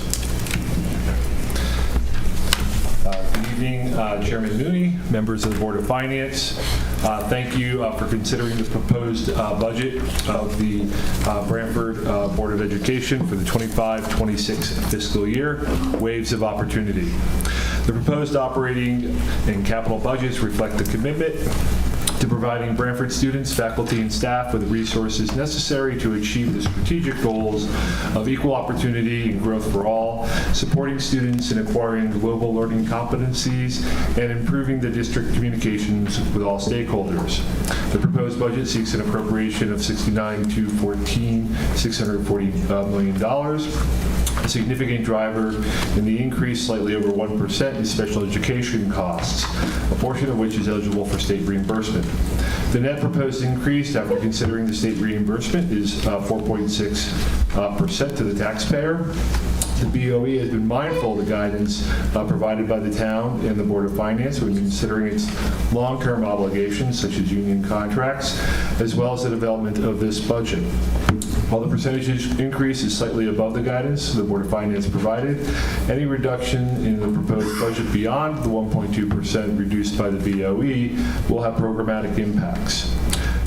Good evening, Chairman Mooney, members of the Board of Finance. Thank you for considering the proposed budget of the Branford Board of Education for the 25-26 fiscal year, Waves of Opportunity. The proposed operating and capital budgets reflect the commitment to providing Branford students, faculty, and staff with the resources necessary to achieve the strategic goals of equal opportunity and growth for all, supporting students in acquiring global learning competencies, and improving the district communications with all stakeholders. The proposed budget seeks an appropriation of $69 to $640 million. A significant driver in the increase, slightly over 1%, is special education costs, a portion of which is eligible for state reimbursement. The net proposed increase, after considering the state reimbursement, is 4.6% to the taxpayer. The BOE has been mindful of the guidance provided by the town and the Board of Finance when considering its long-term obligations, such as union contracts, as well as the development of this budget. While the percentage increase is slightly above the guidance the Board of Finance provided, any reduction in the proposed budget beyond the 1.2% reduced by the BOE will have programmatic impacts.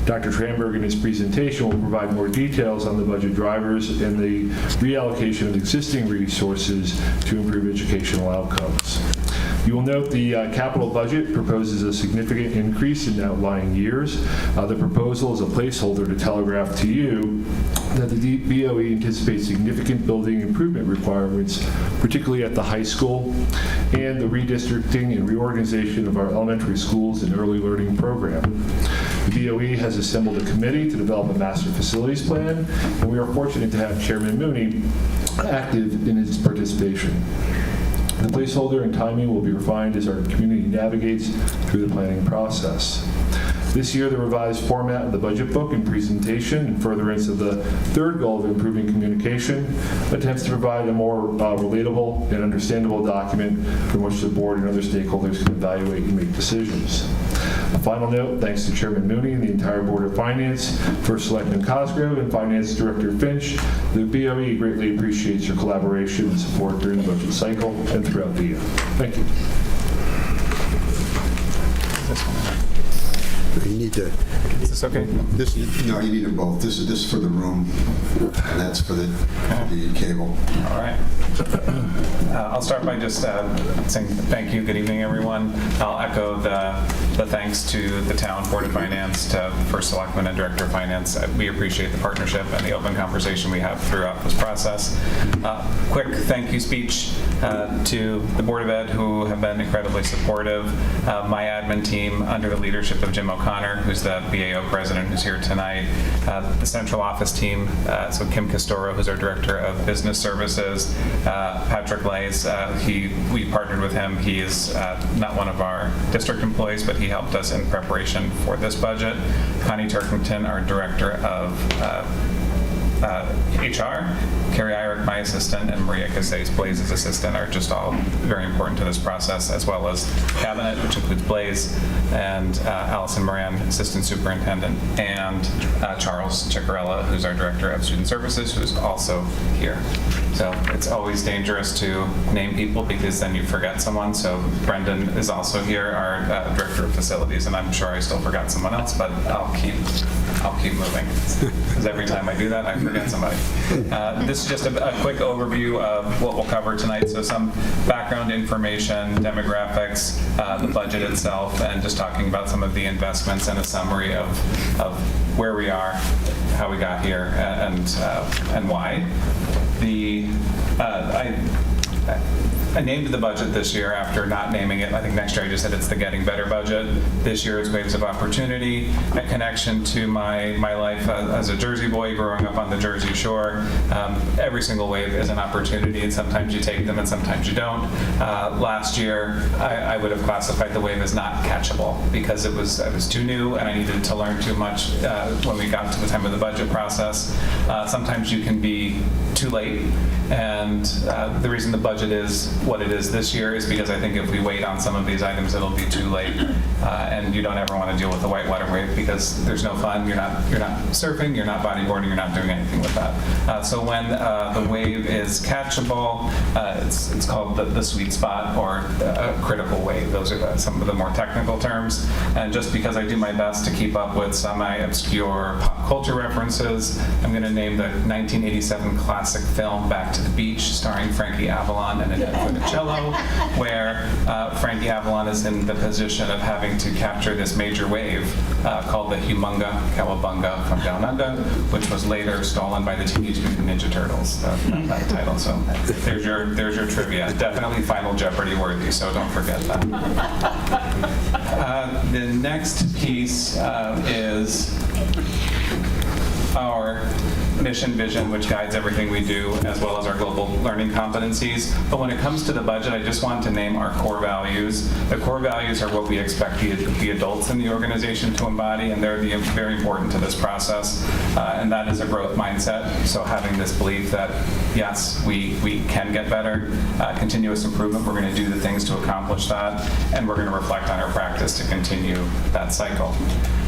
Dr. Tranberg in his presentation will provide more details on the budget drivers and the reallocation of existing resources to improve educational outcomes. You will note the capital budget proposes a significant increase in outlying years. The proposal is a placeholder to telegraph to you that the BOE anticipates significant building improvement requirements, particularly at the high school, and the redistricting and reorganization of our elementary schools and early learning program. The BOE has assembled a committee to develop a master facilities plan, and we are fortunate to have Chairman Mooney active in its participation. The placeholder and timing will be refined as our community navigates through the planning process. This year, the revised format of the budget book and presentation, in furtherance of the third goal of improving communication, attempts to provide a more relatable and understandable document from which the board and other stakeholders can evaluate and make decisions. A final note, thanks to Chairman Mooney and the entire Board of Finance, First Selectman Cosgrove, and Finance Director Finch. The BOE greatly appreciates your collaboration and support during the budget cycle and throughout the year. Thank you. You need to. Is this okay? No, you need them both. This is for the room, and that's for the cable. All right. I'll start by just saying thank you. Good evening, everyone. I'll echo the thanks to the town Board of Finance, to First Selectman and Director of Finance. We appreciate the partnership and the open conversation we have throughout this process. Quick thank you speech to the Board of Ed, who have been incredibly supportive. My admin team, under the leadership of Jim O'Connor, who's the BAO president, who's here tonight. The central office team, so Kim Castoro, who's our Director of Business Services. Patrick Lays, we partnered with him. He is not one of our district employees, but he helped us in preparation for this budget. Connie Turkington, our Director of HR, Carrie Irick, my assistant, and Maria Casais, Blaze's assistant, are just all very important to this process, as well as Cabinet, which includes Blaze, and Allison Moran, Assistant Superintendent, and Charles Ciccarella, who's our Director of Student Services, who's also here. So it's always dangerous to name people because then you forget someone. So Brendan is also here, our Director of Facilities, and I'm sure I still forgot someone else, but I'll keep moving, because every time I do that, I forget somebody. This is just a quick overview of what we'll cover tonight. So some background information, demographics, the budget itself, and just talking about some of the investments and a summary of where we are, how we got here, and why. I named the budget this year after not naming it. I think next year I just said it's the Getting Better budget. This year it's Waves of Opportunity, a connection to my life as a Jersey boy growing up on the Jersey Shore. Every single wave is an opportunity, and sometimes you take them and sometimes you don't. Last year I would have classified the wave as not catchable because I was too new and I needed to learn too much when we got to the time of the budget process. Sometimes you can be too late, and the reason the budget is what it is this year is because I think if we wait on some of these items, it'll be too late, and you don't ever want to deal with the whitewater wave because there's no fun. You're not surfing, you're not bodyboarding, you're not doing anything with that. So when the wave is catchable, it's called the sweet spot or a critical wave. Those are some of the more technical terms. And just because I do my best to keep up with semi-obscure pop culture references, I'm going to name the 1987 classic film Back to the Beach, starring Frankie Avalon and Annette Funicello, where Frankie Avalon is in the position of having to capture this major wave called the Humunga Cowabunga from Down Under, which was later stolen by the Teenage Mutant Ninja Turtles, that title. So there's your trivia. Definitely Final Jeopardy worthy, so don't forget that. The next piece is our mission vision, which guides everything we do, as well as our global learning competencies. But when it comes to the budget, I just want to name our core values. The core values are what we expect the adults in the organization to embody, and they're very important to this process. And that is a growth mindset. So having this belief that, yes, we can get better, continuous improvement, we're going to do the things to accomplish that, and we're going to reflect on our practice to continue that cycle.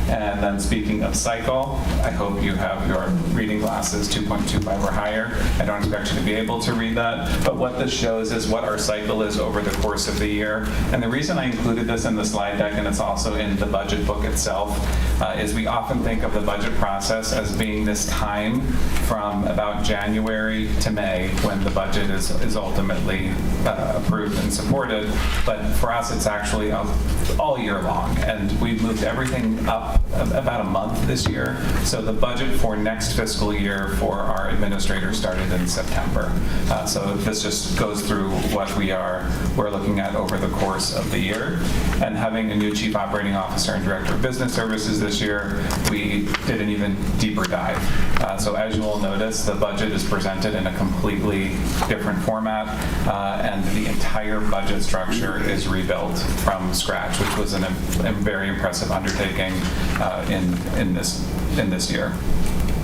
And then speaking of cycle, I hope you have your reading glasses 2.25 or higher. I don't expect you to be able to read that, but what this shows is what our cycle is over the course of the year. And the reason I included this in the slide deck, and it's also in the budget book itself, is we often think of the budget process as being this time from about January to May when the budget is ultimately approved and supported. But for us, it's actually all year long. And we've moved everything up about a month this year. So the budget for next fiscal year for our administrator started in September. So this just goes through what we're looking at over the course of the year. And having a new Chief Operating Officer and Director of Business Services this year, we did an even deeper dive. So as you will notice, the budget is presented in a completely different format, and the entire budget structure is rebuilt from scratch, which was a very impressive undertaking in this year.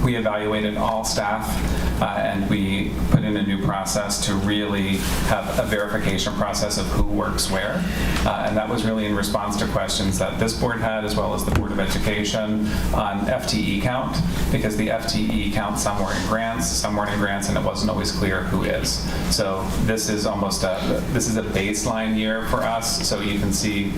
We evaluated all staff and we put in a new process to really have a verification process of who works where. And that was really in response to questions that this board had, as well as the Board of Education, on FTE count, because the FTE count some were in grants, some weren't in grants, and it wasn't always clear who is. So this is a baseline year for us, so you can see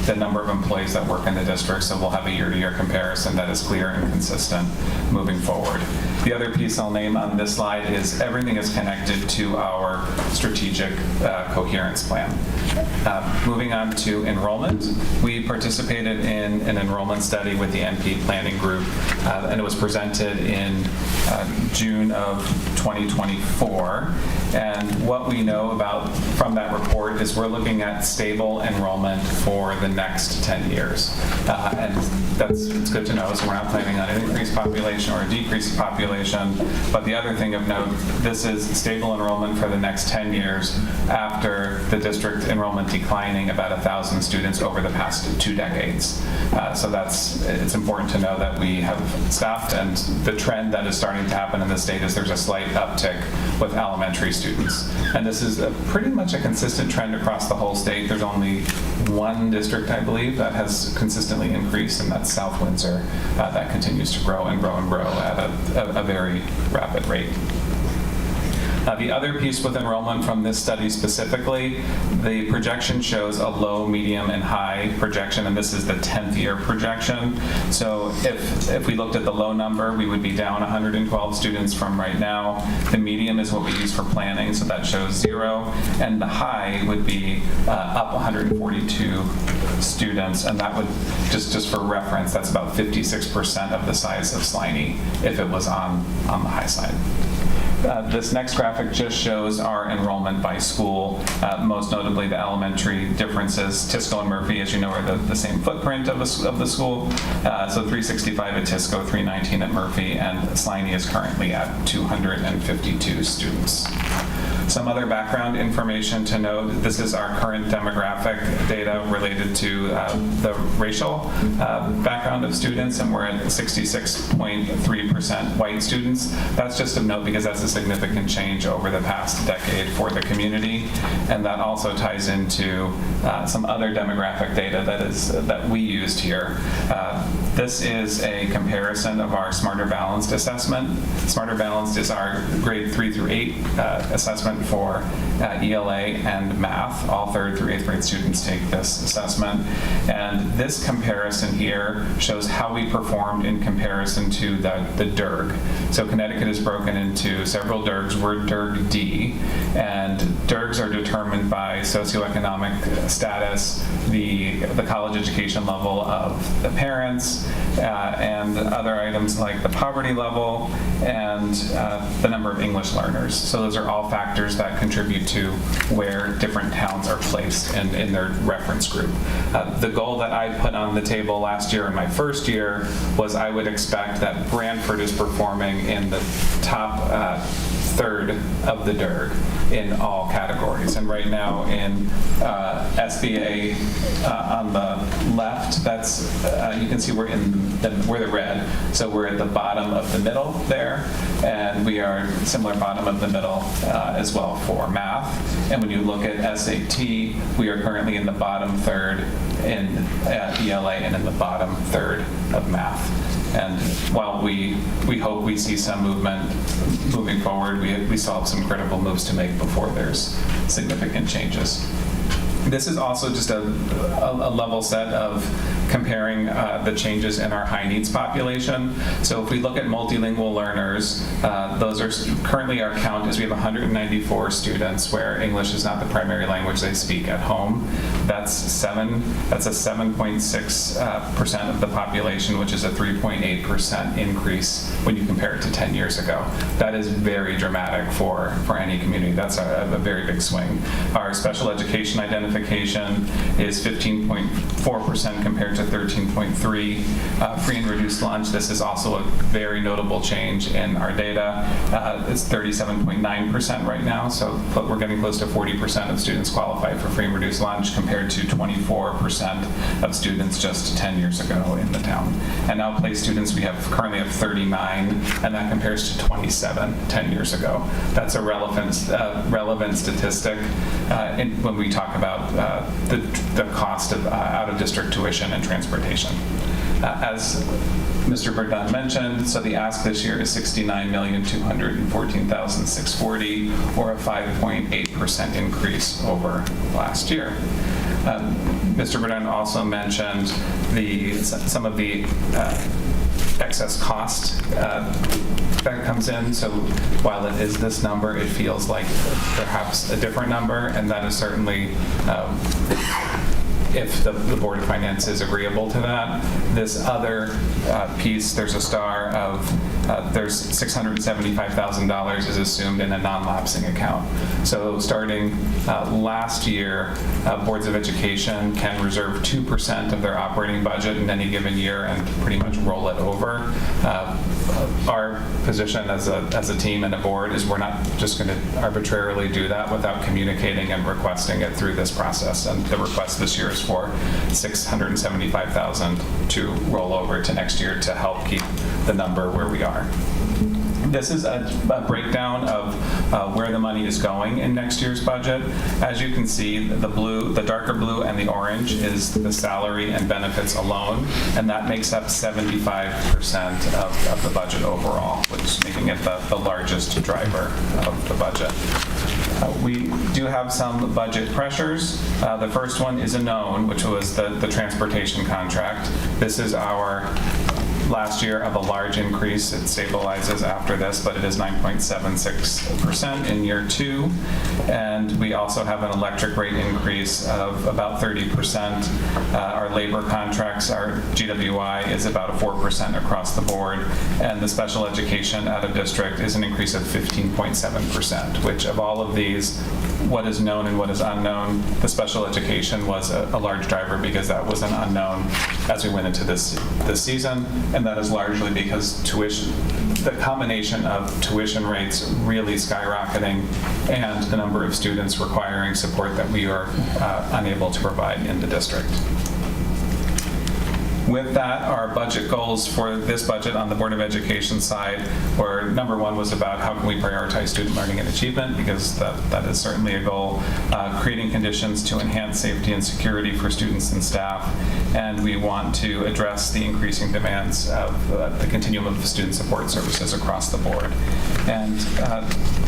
the number of employees that work in the district, so we'll have a year-to-year comparison that is clear and consistent moving forward. The other piece I'll name on this slide is everything is connected to our strategic coherence plan. Moving on to enrollment, we participated in an enrollment study with the NP Planning Group, and it was presented in June of 2024. And what we know from that report is we're looking at stable enrollment for the next 10 years. And it's good to know, so we're not planning on an increased population or a decreased population. But the other thing of note, this is stable enrollment for the next 10 years after the district enrollment declining about 1,000 students over the past 2 decades. So it's important to know that we have staffed, and the trend that is starting to happen in the state is there's a slight uptick with elementary students. And this is pretty much a consistent trend across the whole state. There's only one district, I believe, that has consistently increased, and that's South Windsor. That continues to grow and grow and grow at a very rapid rate. The other piece with enrollment from this study specifically, the projection shows a low, medium, and high projection, and this is the 10th year projection. So if we looked at the low number, we would be down 112 students from right now. The medium is what we use for planning, so that shows 0, and the high would be up 142 students, and that would, just for reference, that's about 56% of the size of Sliney if it was on the high side. This next graphic just shows our enrollment by school, most notably the elementary differences. Tisco and Murphy, as you know, are the same footprint of the school. So 365 at Tisco, 319 at Murphy, and Sliney is currently at 252 students. Some other background information to note, this is our current demographic data related to the racial background of students, and we're at 66.3% white students. That's just of note because that's a significant change over the past decade for the community, and that also ties into some other demographic data that we used here. This is a comparison of our Smarter Balanced assessment. Smarter Balanced is our grade 3 through 8 assessment for ELA and math. All 3rd through 8th grade students take this assessment. And this comparison here shows how we performed in comparison to the DERG. So Connecticut is broken into several DERGs. We're DERG D, and DERGs are determined by socioeconomic status, the college education level of the parents, and other items like the poverty level and the number of English learners. So those are all factors that contribute to where different towns are placed in their reference group. The goal that I put on the table last year in my first year was I would expect that Branford is performing in the top 3rd of the DERG in all categories. And right now in SBA on the left, that's you can see we're the red. So we're at the bottom of the middle there, and we are similar bottom of the middle as well for math. And when you look at SAT, we are currently in the bottom 3rd in ELA and in the bottom 3rd of math. And while we hope we see some movement moving forward, we still have some critical moves to make before there's significant changes. This is also just a level set of comparing the changes in our high needs population. So if we look at multilingual learners, those are currently our count is we have 194 students where English is not the primary language they speak at home. That's a 7.6% of the population, which is a 3.8% increase when you compare it to 10 years ago. That is very dramatic for any community. That's a very big swing. Our special education identification is 15.4% compared to 13.3%. Free and reduced lunch, this is also a very notable change in our data. It's 37.9% right now, so we're getting close to 40% of students qualify for free and reduced lunch compared to 24% of students just 10 years ago in the town. And now play students, we currently have 39, and that compares to 27 10 years ago. That's a relevant statistic when we talk about the cost of out-of-district tuition and transportation. As Mr. Verdun mentioned, so the ask this year is $69,214,640, or a 5.8% increase over last year. Mr. Verdun also mentioned some of the excess cost that comes in. So while it is this number, it feels like perhaps a different number, and that is certainly if the Board of Finance is agreeable to that. This other piece, there's a star of, there's $675,000 is assumed in a non-lapsing account. So starting last year, boards of education can reserve 2% of their operating budget in any given year and pretty much roll it over. Our position as a team and a board is we're not just going to arbitrarily do that without communicating and requesting it through this process. And the request this year is for $675,000 to roll over to next year to help keep the number where we are. This is a breakdown of where the money is going in next year's budget. As you can see, the darker blue and the orange is the salary and benefits alone, and that makes up 75% of the budget overall, which is making it the largest driver of the budget. We do have some budget pressures. The first one is a known, which was the transportation contract. This is our last year of a large increase. It stabilizes after this, but it is 9.76% in year 2. And we also have an electric rate increase of about 30%. Our labor contracts, our GWI, is about a 4% across the board. And the special education out of district is an increase of 15.7%, which of all of these, what is known and what is unknown, the special education was a large driver because that was an unknown as we went into this season. And that is largely because the combination of tuition rates really skyrocketing and the number of students requiring support that we are unable to provide in the district. With that, our budget goals for this budget on the Board of Education side were, number one was about how can we prioritize student learning and achievement, because that is certainly a goal. Creating conditions to enhance safety and security for students and staff, and we want to address the increasing demands of the continuum of student support services across the board. And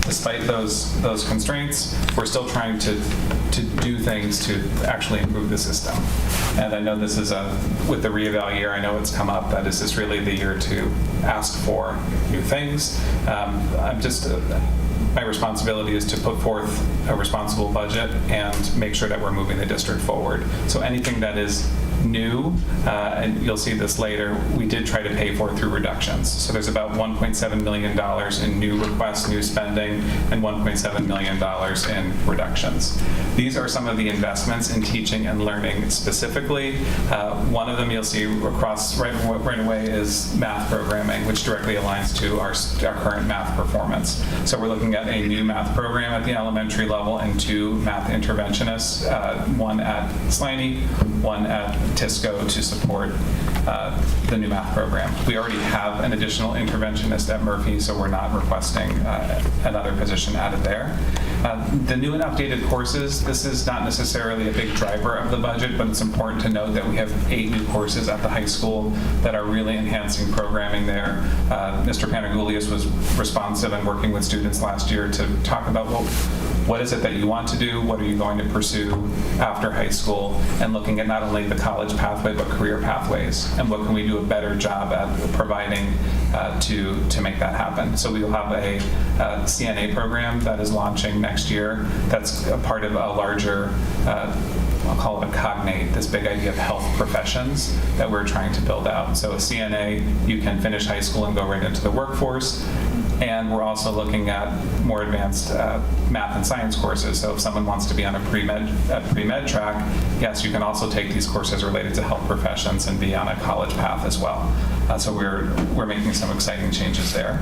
despite those constraints, we're still trying to do things to actually improve the system. And I know this is with the reeval year, I know it's come up that is this really the year to ask for new things. My responsibility is to put forth a responsible budget and make sure that we're moving the district forward. So anything that is new, and you'll see this later, we did try to pay for it through reductions. So there's about $1.7 million in new requests, new spending, and $1.7 million in reductions. These are some of the investments in teaching and learning specifically. One of them you'll see across right away is math programming, which directly aligns to our current math performance. So we're looking at a new math program at the elementary level and 2 math interventionists, one at Slaney, one at Tisco to support the new math program. We already have an additional interventionist at Murphy, so we're not requesting another position added there. The new and updated courses, this is not necessarily a big driver of the budget, but it's important to note that we have 8 new courses at the high school that are really enhancing programming there. Mr. Panagoulias was responsive and working with students last year to talk about what is it that you want to do, what are you going to pursue after high school, and looking at not only the college pathway but career pathways, and what can we do a better job at providing to make that happen. So we will have a CNA program that is launching next year. That's a part of a larger, I'll call it a cognate, this big idea of health professions that we're trying to build out. So a CNA, you can finish high school and go right into the workforce. And we're also looking at more advanced math and science courses. So if someone wants to be on a pre-med track, yes, you can also take these courses related to health professions and be on a college path as well. So we're making some exciting changes there.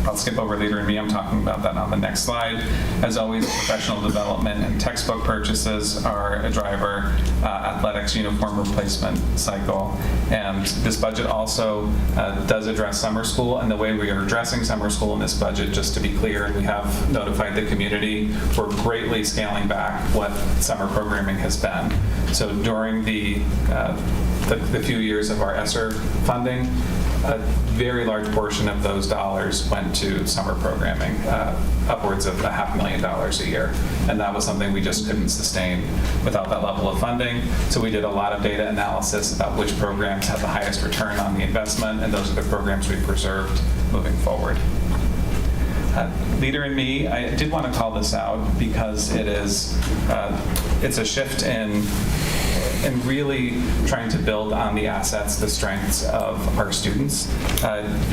I'll skip over Leader in Me. I'm talking about that on the next slide. As always, professional development and textbook purchases are a driver, athletics uniform replacement cycle. And this budget also does address summer school. And the way we are addressing summer school in this budget, just to be clear, we have notified the community, we're greatly scaling back what summer programming has been. So during the few years of our ESSER funding, a very large portion of those dollars went to summer programming, upwards of $500,000 a year. And that was something we just couldn't sustain without that level of funding. So we did a lot of data analysis about which programs have the highest return on the investment, and those are the programs we preserved moving forward. Leader in Me, I did want to call this out because it's a shift in really trying to build on the assets, the strengths of our students.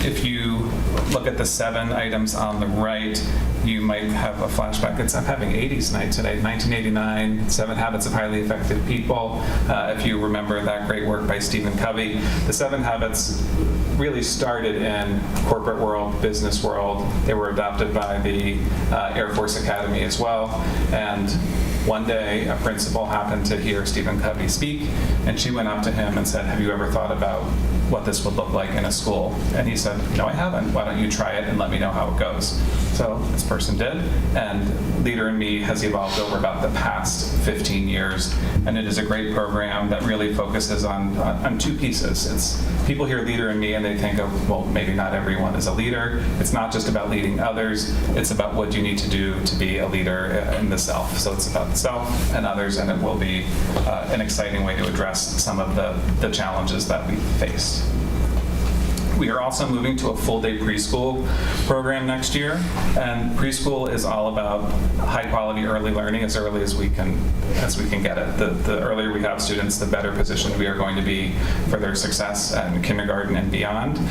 If you look at the 7 items on the right, you might have a flashback. I'm having 80s night today. 1989, 7 Habits of Highly Effective People. If you remember that great work by Stephen Covey, the 7 Habits really started in corporate world, business world. They were adopted by the Air Force Academy as well. And one day, a principal happened to hear Stephen Covey speak, and she went up to him and said, "Have you ever thought about what this would look like in a school?" And he said, "No, I haven't. Why don't you try it and let me know how it goes?" So this person did, and Leader in Me has evolved over about the past 15 years, and it is a great program that really focuses on 2 pieces. It's people hear Leader in Me and they think of, well, maybe not everyone is a leader. It's not just about leading others. It's about what you need to do to be a leader in the self. So it's about the self and others, and it will be an exciting way to address some of the challenges that we face. We are also moving to a full-day preschool program next year, and preschool is all about high-quality early learning as early as we can get it. The earlier we have students, the better positioned we are going to be for their success in kindergarten and beyond.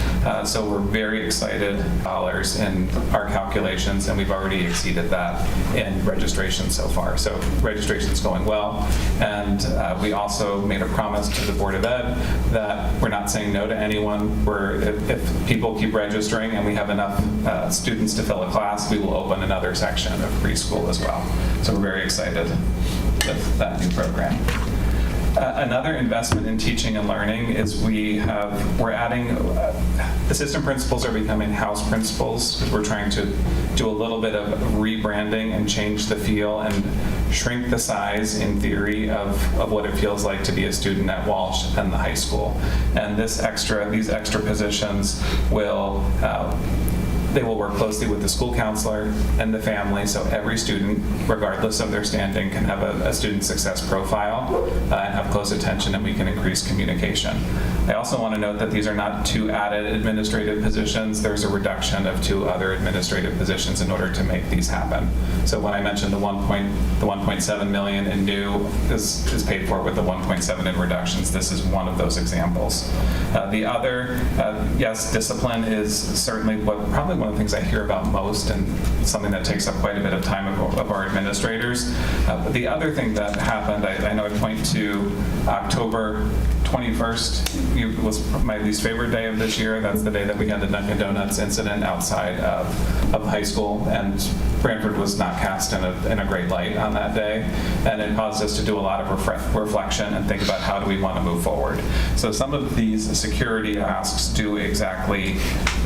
So we're very excited dollars in our calculations, and we've already exceeded that in registration so far. So registration's going well, and we also made a promise to the Board of Ed that we're not saying no to anyone. If people keep registering and we have enough students to fill a class, we will open another section of preschool as well. So we're very excited with that new program. Another investment in teaching and learning is we're adding, assistant principals are becoming house principals because we're trying to do a little bit of rebranding and change the feel and shrink the size, in theory, of what it feels like to be a student at Walsh and the high school. And these extra positions will they will work closely with the school counselor and the family, so every student, regardless of their standing, can have a student success profile and have close attention, and we can increase communication. I also want to note that these are not 2 added administrative positions. There's a reduction of 2 other administrative positions in order to make these happen. So when I mentioned the 1.7 million in new is paid for with the 1.7 in reductions, this is one of those examples. The other, yes, discipline is certainly probably one of the things I hear about most, and something that takes up quite a bit of time of our administrators. But the other thing that happened, I know I point to October 21st was my least favorite day of this year. That's the day that we had the Dunkin' Donuts incident outside of high school, and Branford was not cast in a great light on that day, and it caused us to do a lot of reflection and think about how do we want to move forward. So some of these security asks do exactly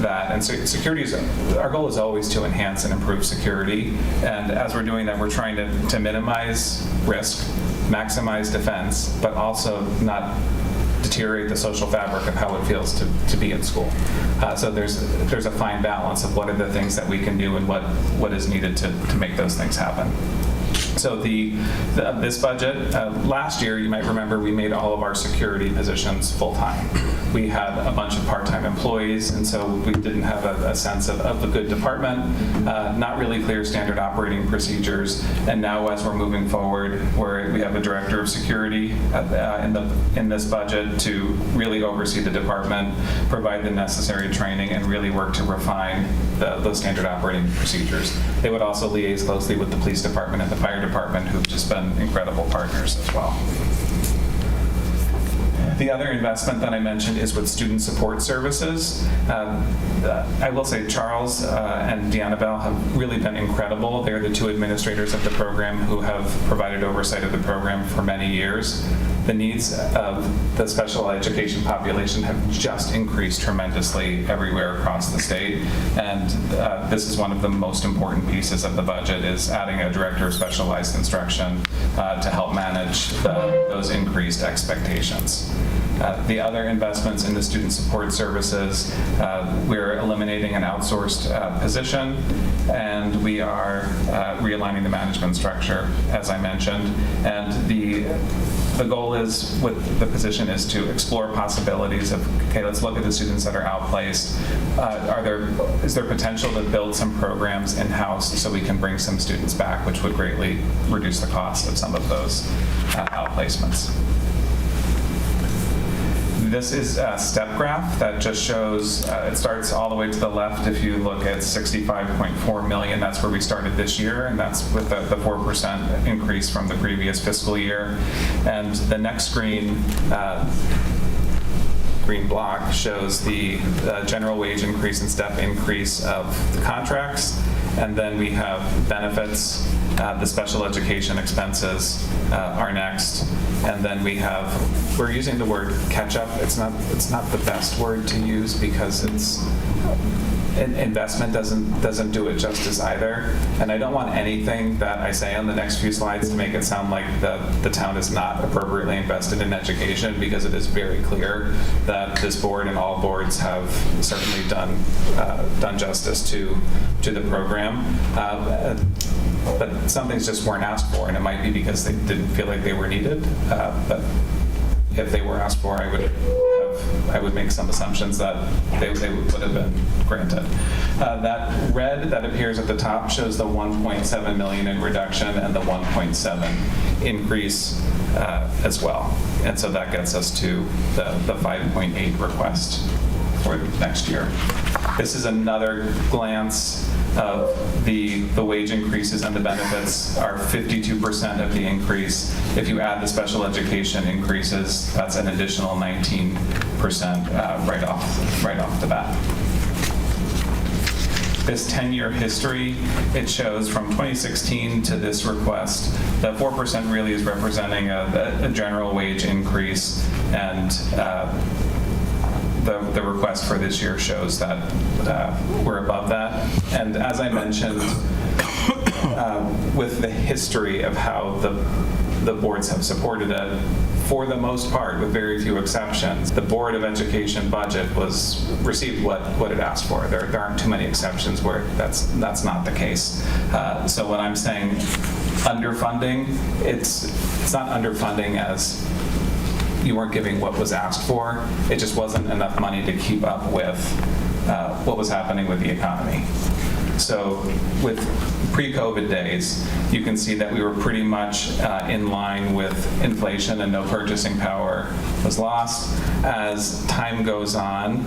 that, and our goal is always to enhance and improve security, and as we're doing that, we're trying to minimize risk, maximize defense, but also not deteriorate the social fabric of how it feels to be in school. So there's a fine balance of what are the things that we can do and what is needed to make those things happen. So this budget, last year, you might remember, we made all of our security positions full-time. We had a bunch of part-time employees, and so we didn't have a sense of a good department, not really clear standard operating procedures. And now as we're moving forward, we have a director of security in this budget to really oversee the department, provide the necessary training, and really work to refine those standard operating procedures. They would also liaise closely with the police department and the fire department, who've just been incredible partners as well. The other investment that I mentioned is with student support services. I will say Charles and Deannabelle have really been incredible. They're the two administrators of the program who have provided oversight of the program for many years. The needs of the special education population have just increased tremendously everywhere across the state, and this is one of the most important pieces of the budget, is adding a director of specialized instruction to help manage those increased expectations. The other investments in the student support services, we're eliminating an outsourced position, and we are realigning the management structure, as I mentioned. And the goal is with the position is to explore possibilities of, okay, let's look at the students that are outplaced. Is there potential to build some programs in-house so we can bring some students back, which would greatly reduce the cost of some of those outplacements. This is a step graph that just shows, it starts all the way to the left. If you look at 65.4 million, that's where we started this year, and that's with the 4% increase from the previous fiscal year. And the next green block shows the general wage increase and step increase of the contracts. And then we have benefits, the special education expenses are next. And then we're using the word catch-up. It's not the best word to use because investment doesn't do it justice either. And I don't want anything that I say on the next few slides to make it sound like the town is not appropriately invested in education, because it is very clear that this board and all boards have certainly done justice to the program. But some things just weren't asked for, and it might be because they didn't feel like they were needed. But if they were asked for, I would make some assumptions that they would have been granted. That red that appears at the top shows the 1.7 million in reduction and the 1.7 increase as well. And so that gets us to the 5.8 request for next year. This is another glance of the wage increases, and the benefits are 52% of the increase. If you add the special education increases, that's an additional 19% right off the bat. This 10-year history, it shows from 2016 to this request, that 4% really is representing a general wage increase, and the request for this year shows that we're above that. And as I mentioned, with the history of how the boards have supported it, for the most part, with very few exceptions, the Board of Education budget received what it asked for. There aren't too many exceptions where that's not the case. So when I'm saying underfunding, it's not underfunding as you weren't giving what was asked for. It just wasn't enough money to keep up with what was happening with the economy. So with pre-COVID days, you can see that we were pretty much in line with inflation, and no purchasing power was lost. As time goes on,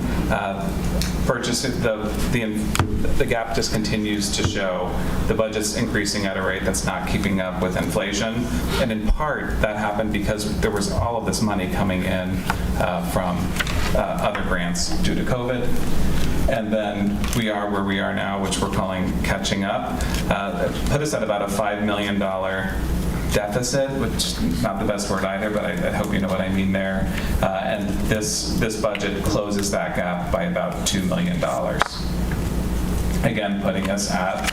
the gap just continues to show the budget's increasing at a rate that's not keeping up with inflation. And in part, that happened because there was all of this money coming in from other grants due to COVID. And then we are where we are now, which we're calling catching up. Put us at about a $5 million deficit, which is not the best word either, but I hope you know what I mean there. And this budget closes that gap by about $2 million. Again, putting us at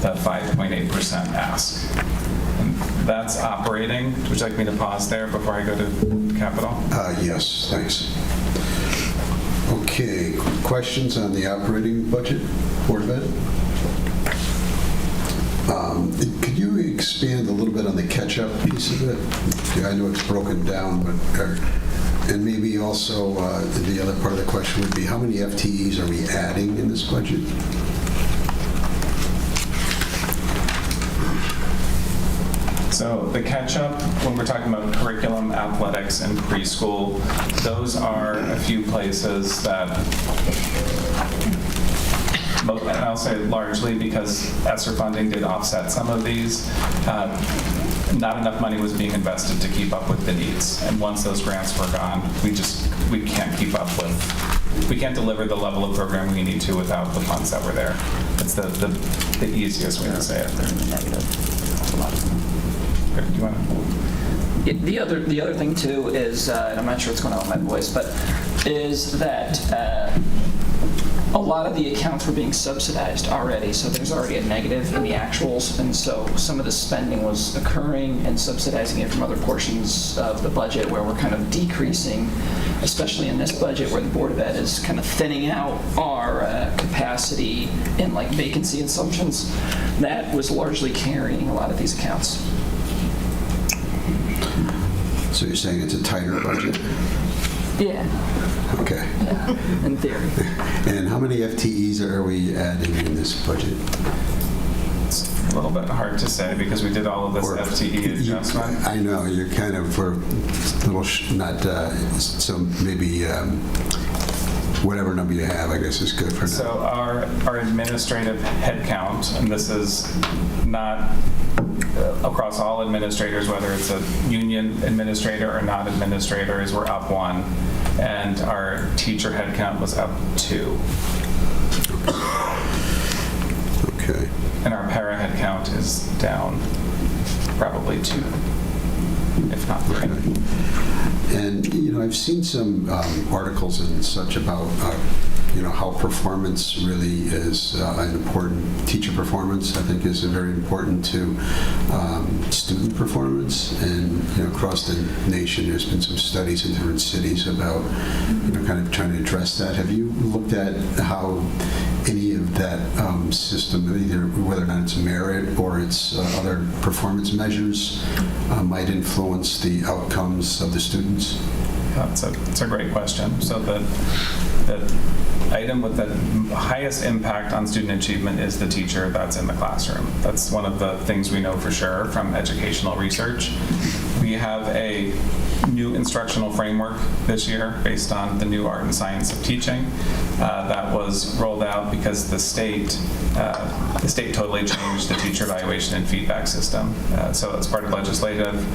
the 5.8% ask. And that's operating. Would you like me to pause there before I go to capital. Yes, thanks. Okay, questions on the operating budget, Board of Ed? Could you expand a little bit on the catch-up piece of it? Yeah, I know it's broken down, but and maybe also the other part of the question would be, how many FTEs are we adding in this budget? So the catch-up, when we're talking about curriculum, athletics, and preschool, those are a few places that, and I'll say largely because ESSER funding did offset some of these, not enough money was being invested to keep up with the needs. And once those grants were gone, we can't keep up with, we can't deliver the level of programming we need to without the funds that were there. It's the easiest way to say it. Do you want to? The other thing too is, and I'm not sure what's going on with my voice, but is that a lot of the accounts were being subsidized already, so there's already a negative in the actuals, and so some of the spending was occurring and subsidizing it from other portions of the budget where we're kind of decreasing, especially in this budget where the Board of Ed is kind of thinning out our capacity in like vacancy assumptions. That was largely carrying a lot of these accounts. So you're saying it's a tighter budget? Yeah. Okay. Yeah, in theory. And how many FTEs are we adding in this budget? It's a little bit hard to say because we did all of this FTE adjustment. I know, you're kind of for a little, so maybe whatever number you have, I guess, is good for now. So our administrative headcount, and this is not across all administrators, whether it's a union administrator or non-administrators, we're up 1, and our teacher headcount was up 2. Okay. And our para headcount is down probably 2, if not 3. Okay. And, I've seen some articles and such about, how performance really is an important, teacher performance, I think, is very important to student performance. And, across the nation, there's been some studies in different cities about, kind of trying to address that. Have you looked at how any of that system, either whether or not it's merit or it's other performance measures, might influence the outcomes of the students? It's a great question. So the item with the highest impact on student achievement is the teacher that's in the classroom. That's one of the things we know for sure from educational research. We have a new instructional framework this year based on the new art and science of teaching that was rolled out because the state totally changed the teacher evaluation and feedback system. So as part of legislative,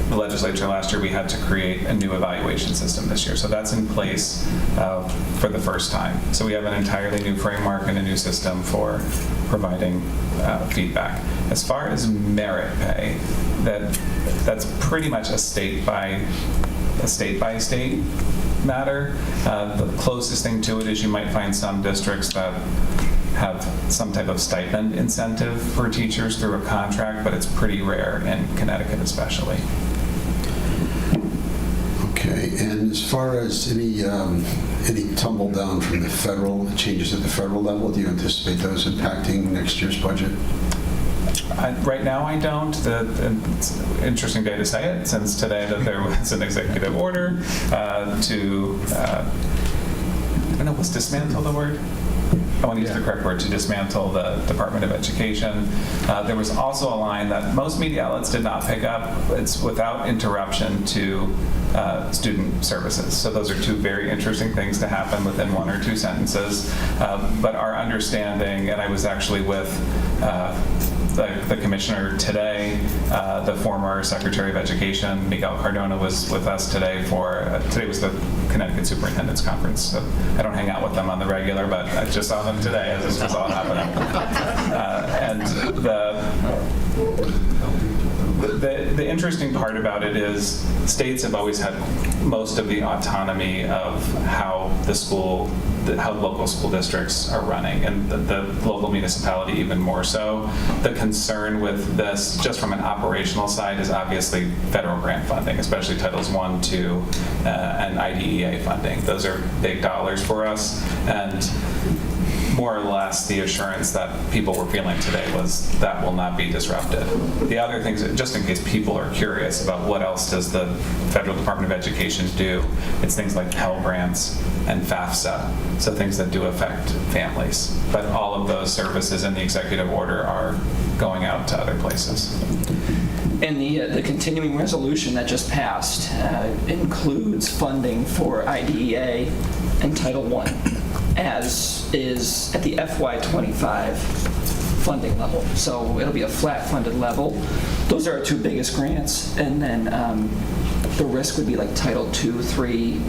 the legislature last year, we had to create a new evaluation system this year. So that's in place for the first time. So we have an entirely new framework and a new system for providing feedback. As far as merit pay, that's pretty much a state by state matter. The closest thing to it is you might find some districts that have some type of stipend incentive for teachers through a contract, but it's pretty rare in Connecticut especially. Okay, and as far as any tumble down from the federal changes at the federal level, do you anticipate those impacting next year's budget? Right now, I don't. It's an interesting day to say it, since today that there was an executive order to, I don't know, was dismantle the word? I want to use the correct word, to dismantle the Department of Education. There was also a line that most media outlets did not pick up. It's without interruption to student services. So those are two very interesting things to happen within 1 or 2 sentences. But our understanding, and I was actually with the commissioner today, the former Secretary of Education, Miguel Cardona, was with us today today was the Connecticut Superintendent's Conference. So I don't hang out with them on the regular, but I just saw them today as this was all happening. And the interesting part about it is states have always had most of the autonomy of how the school, how local school districts are running, and the local municipality even more so. The concern with this, just from an operational side, is obviously federal grant funding, especially Titles 1, 2, and IDEA funding. Those are big dollars for us, and more or less the assurance that people were feeling today was that will not be disrupted. The other things, just in case people are curious about what else does the Federal Department of Education do, it's things like Pell Grants and FAFSA, so things that do affect families. But all of those services in the executive order are going out to other places. And the continuing resolution that just passed includes funding for IDEA and Title I, as is at the FY25 funding level. So it'll be a flat funded level. Those are our two biggest grants. And then the risk would be like Title II, 3,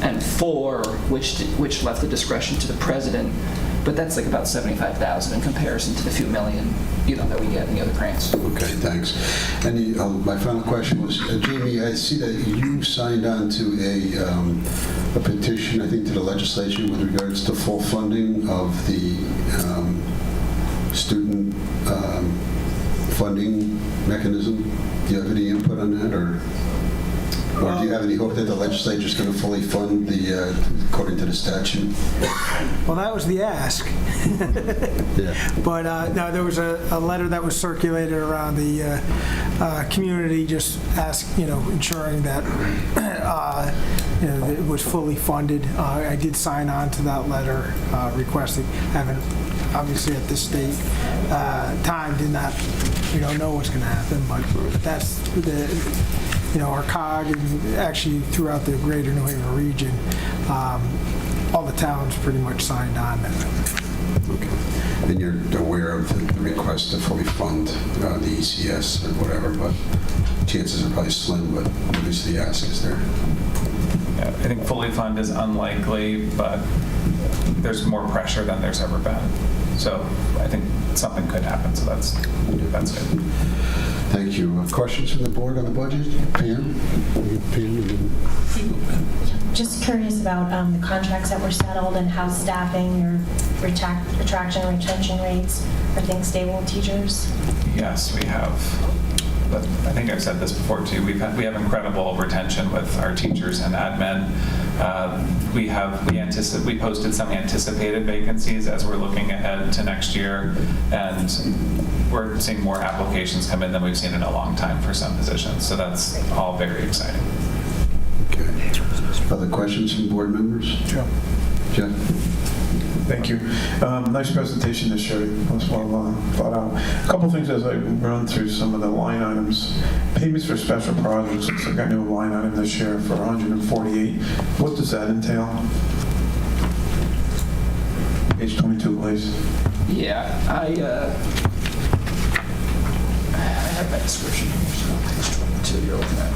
and 4, which left the discretion to the president. But that's like about $75,000 in comparison to the few million, that we get in the other grants. Okay, thanks. And my final question was, Jamie, I see that you signed on to a petition, I think, to the legislature with regards to full funding of the student funding mechanism. Do you have any input on that, or do you have any hope that the legislature is going to fully fund according to the statute? Well, that was the ask. Yeah. But no, there was a letter that was circulated around the community, just ensuring that it was fully funded. I did sign on to that letter requesting. Haven't obviously at this state time we don't know what's going to happen, but that's our COG and actually throughout the greater New Haven region, all the towns pretty much signed on. Okay. And you're aware of the request to fully fund the ECS or whatever, but chances are probably slim, but at least the ask is there. Yeah, I think fully fund is unlikely, but there's more pressure than there's ever been. So I think something could happen, so that's good. Thank you. Questions from the board on the budget? Pam? Just curious about the contracts that were settled and how staffing or retraction and retention rates, are things stable with teachers? Yes, we have. But I think I've said this before too. We have incredible retention with our teachers and admin. We posted some anticipated vacancies as we're looking ahead to next year, and we're seeing more applications come in than we've seen in a long time for some positions. So that's all very exciting. Okay. Other questions from board members? Jeff. Jeff? Thank you. Nice presentation this year. It was well thought out. A couple things as I run through some of the line items. Payments for special projects. Looks like I knew a line item this year for 148. What does that entail? Page 22, please. Yeah, I have my description here. So page 22, you're looking at.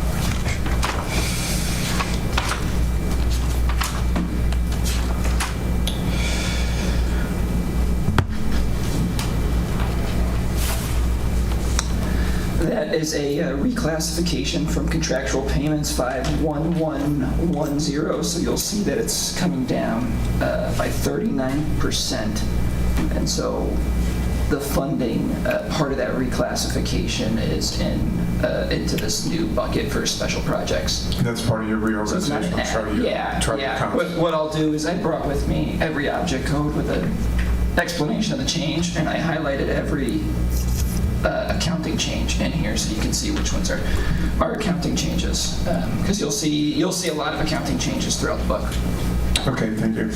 That is a reclassification from contractual payments 51110, so you'll see that it's coming down by 39%. And so the funding part of that reclassification is into this new bucket for special projects. That's part of your reorganization. What I'll do is I brought with me every object code with an explanation of the change, and I highlighted every accounting change in here so you can see which ones are accounting changes, because you'll see a lot of accounting changes throughout the book. Okay, thank you.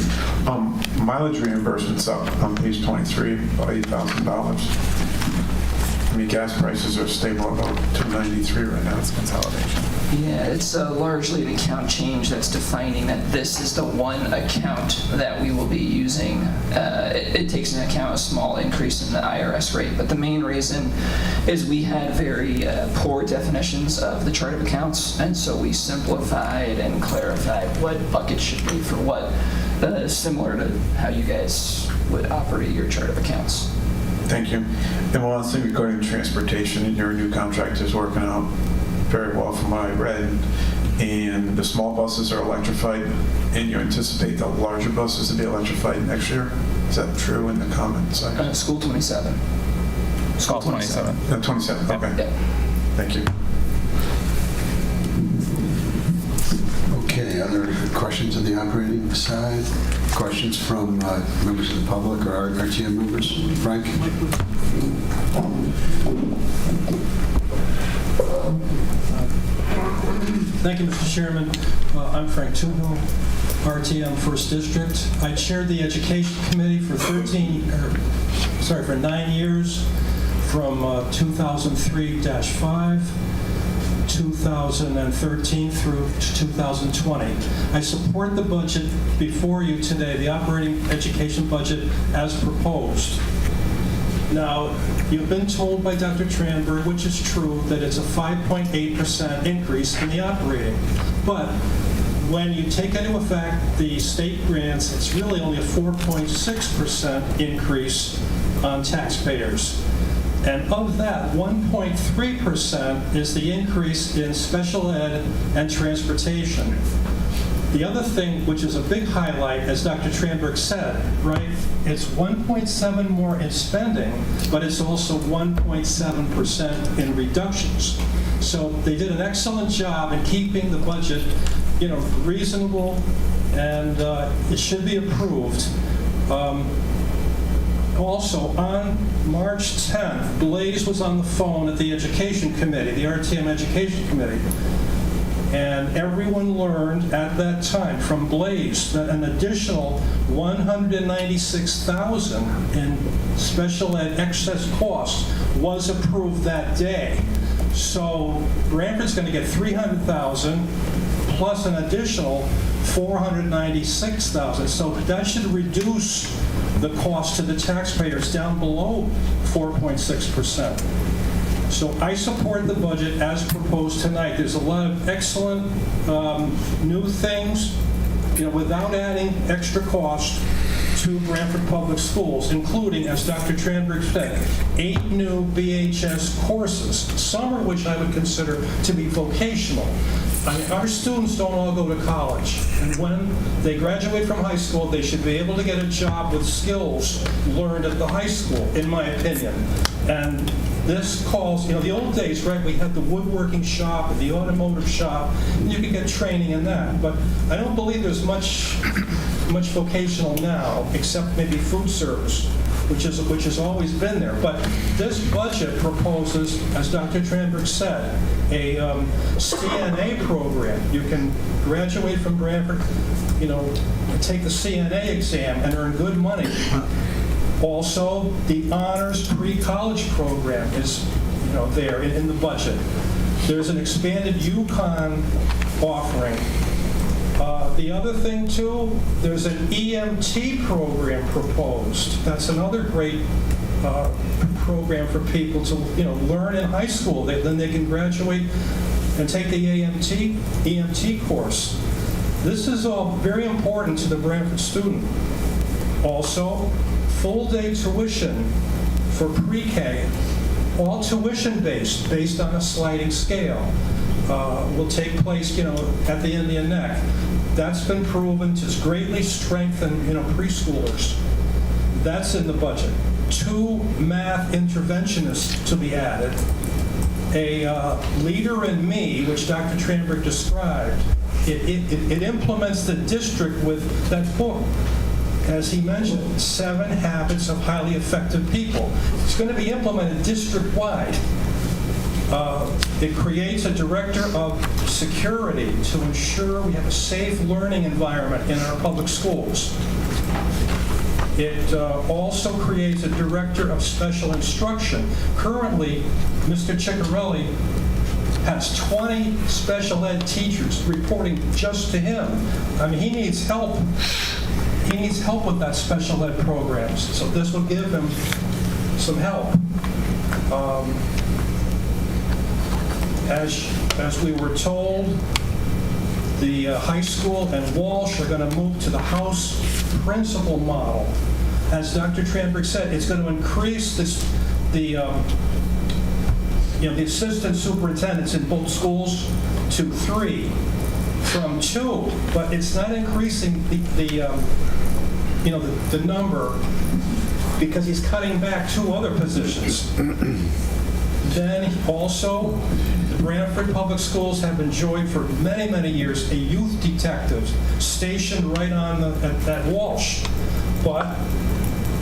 Mileage reimbursements up on page 23, about $8,000. I mean, gas prices are stable about $2.93 right now. It's consolidation. Yeah, it's largely an account change that's defining that this is the one account that we will be using. It takes into account a small increase in the IRS rate, but the main reason is we had very poor definitions of the chart of accounts, and so we simplified and clarified what bucket should be for what, similar to how you guys would operate your chart of accounts. Thank you. And one last thing regarding transportation, and your new contract is working out very well from what I read. and the small buses are electrified, and you anticipate the larger buses to be electrified next year? Is that true in the comments? School 27. School 27. 27, okay. Yeah. Thank you. Okay, other questions on the operating side? Questions from members of the public or our RTM members? Frank? Thank you, Mr. Chairman. I'm Frank Tuno, RTM First District. I chaired the Education Committee for 9 years, from 2003-5, 2013 through 2020. I support the budget before you today, the operating education budget as proposed. Now, you've been told by Dr. Tranberg, which is true, that it's a 5.8% increase in the operating. But when you take into effect the state grants, it's really only a 4.6% increase on taxpayers. And of that, 1.3% is the increase in special ed and transportation. The other thing, which is a big highlight, as Dr. Tranberg said, right, it's 1.7 more in spending, but it's also 1.7% in reductions. So they did an excellent job in keeping the budget, reasonable, and it should be approved. Also, on March 10th, Blaze was on the phone at the Education Committee, the RTM Education Committee, and everyone learned at that time from Blaze that an additional $196,000 in special ed excess costs was approved that day. So Branford's going to get $300,000 plus an additional $496,000. So that should reduce the cost to the taxpayers down below 4.6%. So I support the budget as proposed tonight. There's a lot of excellent new things, without adding extra cost to Branford Public Schools, including, as Dr. Tranberg said, 8 new BHS courses, some of which I would consider to be vocational. I mean, our students don't all go to college, and when they graduate from high school, they should be able to get a job with skills learned at the high school, in my opinion. And this calls, the old days, right, we had the woodworking shop and the automotive shop, and you could get training in that. But I don't believe there's much vocational now, except maybe food service, which has always been there. But this budget proposes, as Dr. Tranberg said, a CNA program. You can graduate from Branford, take the CNA exam and earn good money. Also, the honors pre-college program is, there in the budget. There's an expanded UConn offering. The other thing, too, there's an EMT program proposed. That's another great program for people to, learn in high school. Then they can graduate and take the EMT course. This is all very important to the Branford student. Also, full-day tuition for pre-K, all tuition-based, based on a sliding scale, will take place, at the Indian Neck. That's been proven to greatly strengthen, preschoolers. That's in the budget. 2 math interventionists to be added. A leader in me, which Dr. Tranberg described. It implements the district with that book. As he mentioned, 7 Habits of Highly Effective People. It's going to be implemented district-wide. It creates a director of security to ensure we have a safe learning environment in our public schools. It also creates a director of special instruction. Currently, Mr. Ciccarelli has 20 special ed teachers reporting just to him. I mean, he needs help. He needs help with that special ed programs, so this will give him some help. As we were told, the high school and Walsh are going to move to the house principal model. As Dr. Tranberg said, it's going to increase the assistant superintendents in both schools to 3. from 2, but it's not increasing the number because he's cutting back 2 other positions. Then also, the Branford Public Schools have enjoyed for many, many years a youth detective stationed right on at Walsh. But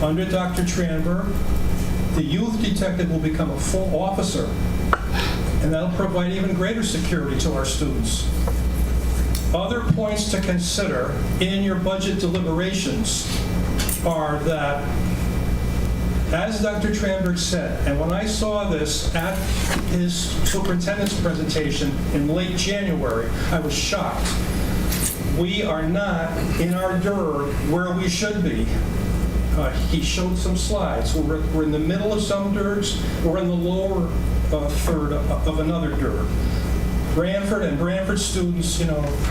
under Dr. Tranberg, the youth detective will become a full officer, and that'll provide even greater security to our students. Other points to consider in your budget deliberations are that, as Dr. Tranberg said, and when I saw this at his superintendent's presentation in late January, I was shocked. We are not in our DIRG where we should be. He showed some slides. We're in the middle of some DIRGs. We're in the lower third of another DIRG. Branford and Branford students,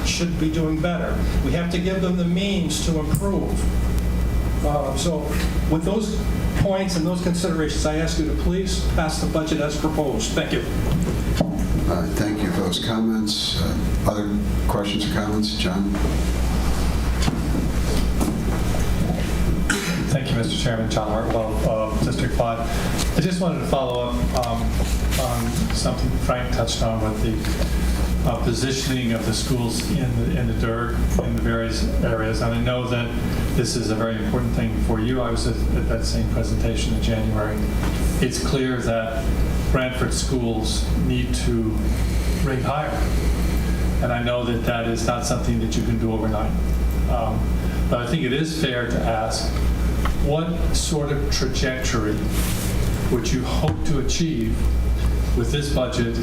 should be doing better. We have to give them the means to improve. So with those points and those considerations, I ask you to please pass the budget as proposed. Thank you. Thank you for those comments. Other questions or comments? John? Thank you, Mr. Chairman. John Hartwell, District 5. I just wanted to follow up on something Frank touched on with the positioning of the schools in the DIRG in the various areas. And I know that this is a very important thing for you. I was at that same presentation in January. It's clear that Branford schools need to rate higher. And I know that that is not something that you can do overnight. But I think it is fair to ask, what sort of trajectory would you hope to achieve with this budget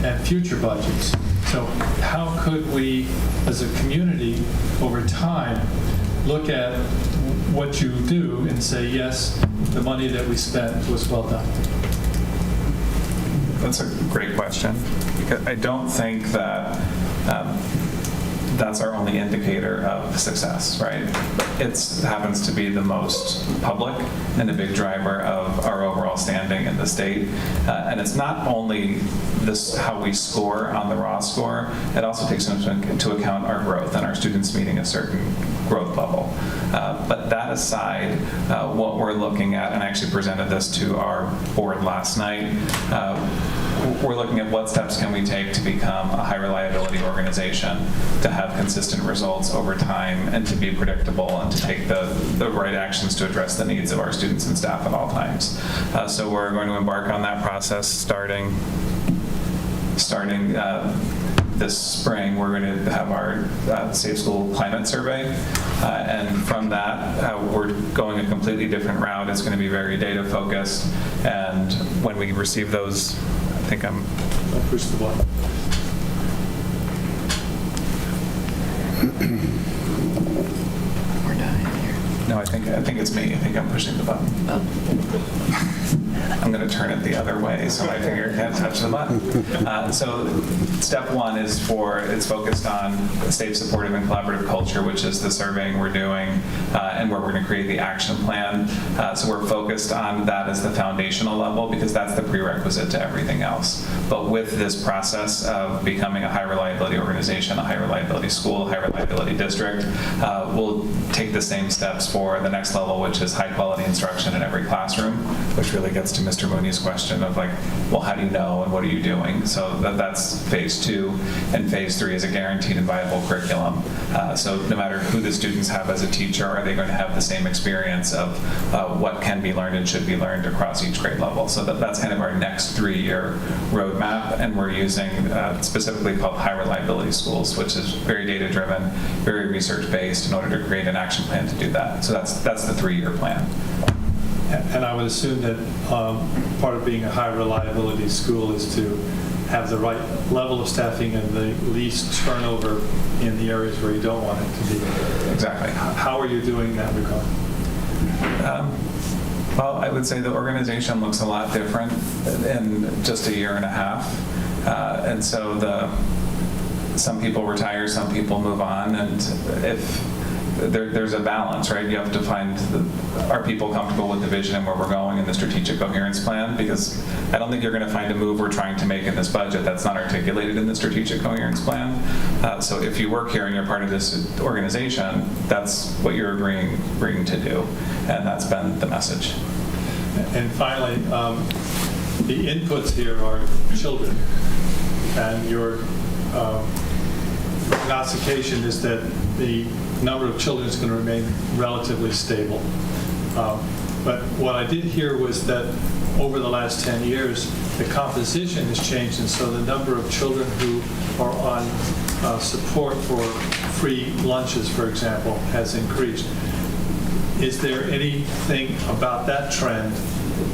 and future budgets? So how could we, as a community, over time, look at what you do and say, yes, the money that we spent was well done? That's a great question. Because I don't think that that's our only indicator of success, right? It happens to be the most public and a big driver of our overall standing in the state. And it's not only this how we score on the raw score, it also takes into account our growth and our students meeting a certain growth level. But that aside, what we're looking at, and I actually presented this to our board last night, we're looking at what steps can we take to become a high reliability organization, to have consistent results over time, and to be predictable, and to take the right actions to address the needs of our students and staff at all times. So we're going to embark on that process starting this spring. We're going to have our Safe School Climate Survey, and from that, we're going a completely different route. It's going to be very data focused, and when we receive those, I think I'll push the button. We're done here. No, I think it's me. I think I'm pushing the button. I'm going to turn it the other way so my finger can't touch the button. So step one is it's focused on a safe, supportive, and collaborative culture, which is the surveying we're doing, and where we're going to create the action plan. So we're focused on that as the foundational level because that's the prerequisite to everything else. But with this process of becoming a high reliability organization, a high reliability school, a high reliability district, we'll take the same steps for the next level, which is high quality instruction in every classroom, which really gets to Mr. Mooney's question of well, how do you know and what are you doing? So that's phase 2, and phase 3 is a guaranteed and viable curriculum. So no matter who the students have as a teacher, are they going to have the same experience of what can be learned and should be learned across each grade level? So that's kind of our next 3-year roadmap, and we're using specifically called high reliability schools, which is very data driven, very research based, in order to create an action plan to do that. So that's the 3-year plan. And I would assume that part of being a high reliability school is to have the right level of staffing and the least turnover in the areas where you don't want it to be. Exactly. How are you doing in that regard? Well, I would say the organization looks a lot different in just a year and a half. And so some people retire, some people move on, and if there's a balance, right? You have to find, are people comfortable with the vision and where we're going in the strategic coherence plan? Because I don't think you're going to find a move we're trying to make in this budget that's not articulated in the strategic coherence plan. So if you work here and you're part of this organization, that's what you're agreeing to do, and that's been the message. And finally, the inputs here are children, and your prognostication is that the number of children is going to remain relatively stable. But what I did hear was that over the last 10 years, the composition has changed, and so the number of children who are on support for free lunches, for example, has increased. Is there anything about that trend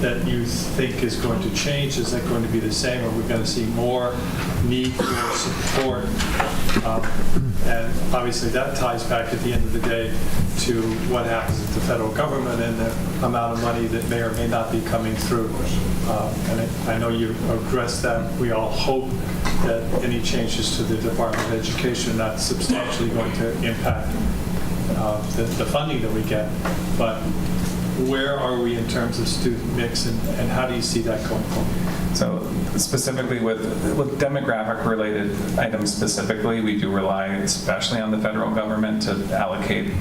that you think is going to change? Is that going to be the same? Are we going to see more need for support? And obviously that ties back at the end of the day to what happens at the federal government and the amount of money that may or may not be coming through. And I know you addressed that. We all hope that any changes to the Department of Education are not substantially going to impact the funding that we get. But where are we in terms of student mix, and how do you see that going forward? So specifically with demographic-related items specifically, we do rely especially on the federal government to allocate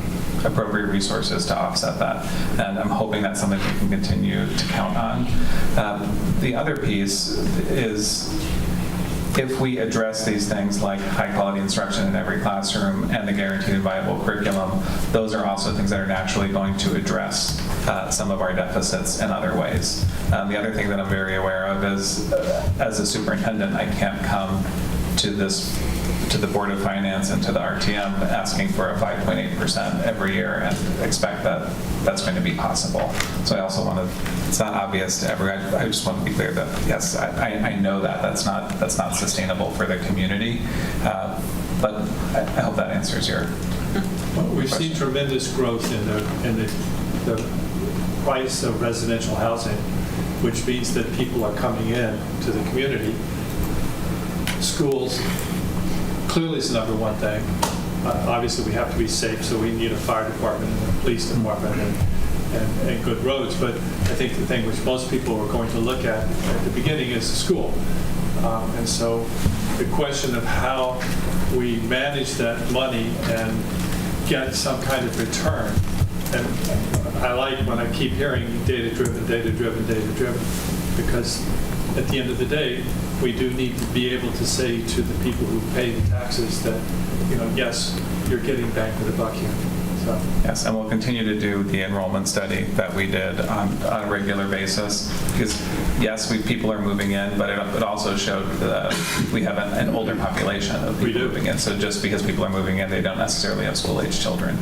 appropriate resources to offset that. And I'm hoping that's something we can continue to count on. The other piece is, if we address these things like high-quality instruction in every classroom and the guaranteed and viable curriculum, those are also things that are naturally going to address some of our deficits in other ways. The other thing that I'm very aware of is, as a superintendent, I can't come to the Board of Finance and to the RTM asking for a 5.8% every year and expect that that's going to be possible. So I also want to, it's not obvious to everyone, I just want to be clear that yes, I know that that's not sustainable for the community, but I hope that answers your Well, we've seen tremendous growth in the price of residential housing, which means that people are coming in to the community. Schools clearly is the number one thing. Obviously, we have to be safe, so we need a fire department and a police department and good roads. But I think the thing which most people are going to look at the beginning is the school. And so the question of how we manage that money and get some kind of return. And I like when I keep hearing data-driven, data-driven, data-driven, because at the end of the day, we do need to be able to say to the people who pay the taxes that, yes, you're getting bang for the buck here. So. Yes, and we'll continue to do the enrollment study that we did on a regular basis, because yes, people are moving in, but it also showed that we have an older population of people moving in. So just because people are moving in, they don't necessarily have school-age children.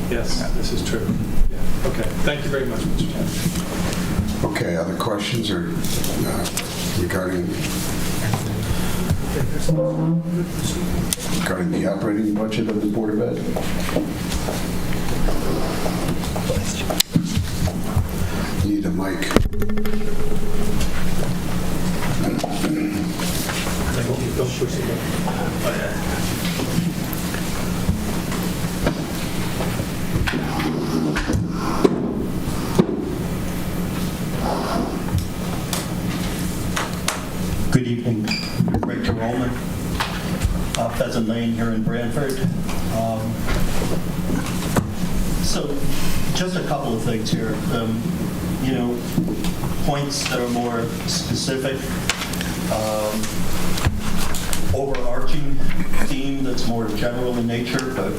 Yes, this is true. Yeah. Okay, thank you very much, Mr. Chairman. Okay, other questions or regarding the operating budget of the Board of Ed? Need a mic. Don't push it. Good evening, Rick Jerome, Pheasant Lane here in Branford. So just a couple of things here. Points that are more specific, overarching theme that's more general in nature, but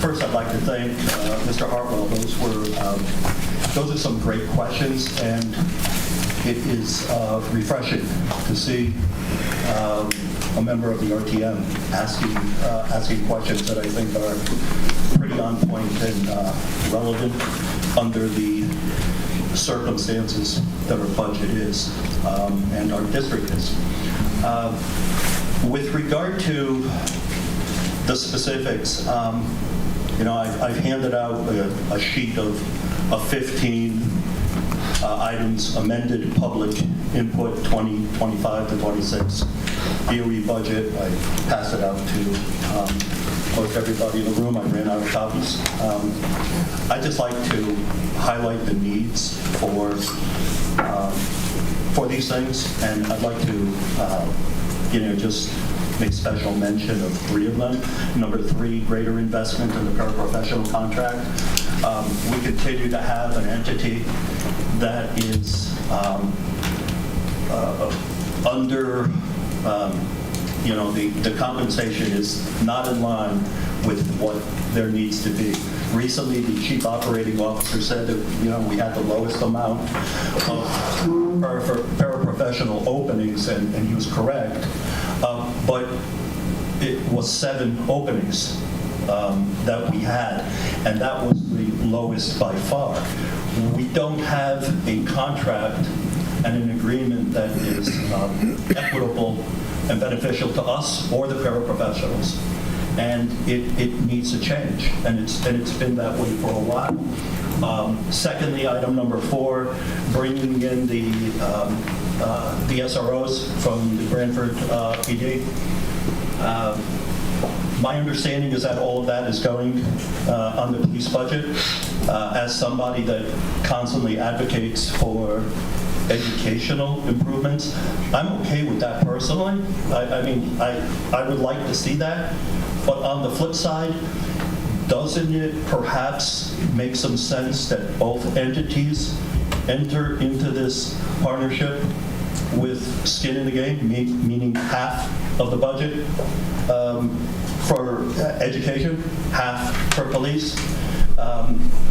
first I'd like to thank Mr. Hartwell. Those are some great questions, and it is refreshing to see a member of the RTM asking questions that I think are pretty on point and relevant under the circumstances that our budget is and our district is. With regard to the specifics, I've handed out a sheet of 15 items, amended public input 2025 to 26 DOE budget. I passed it out to most everybody in the room. I ran out of copies. I'd just like to highlight the needs for these things, and I'd like to, just make special mention of 3 of them. Number 3, greater investment in the paraprofessional contract. We continue to have an entity that is under, the compensation is not in line with what there needs to be. Recently, the chief operating officer said that, we had the lowest amount of paraprofessional openings, and he was correct. But it was 7 openings that we had, and that was the lowest by far. We don't have a contract and an agreement that is equitable and beneficial to us or the paraprofessionals, and it needs to change, and it's been that way for a while. Secondly, item number 4, bringing in the SROs from the Branford PD. My understanding is that all of that is going on the police budget. As somebody that constantly advocates for educational improvements, I'm okay with that personally. I would like to see that. But on the flip side, doesn't it perhaps make some sense that both entities enter into this partnership with skin in the game, meaning half of the budget for education, half for police?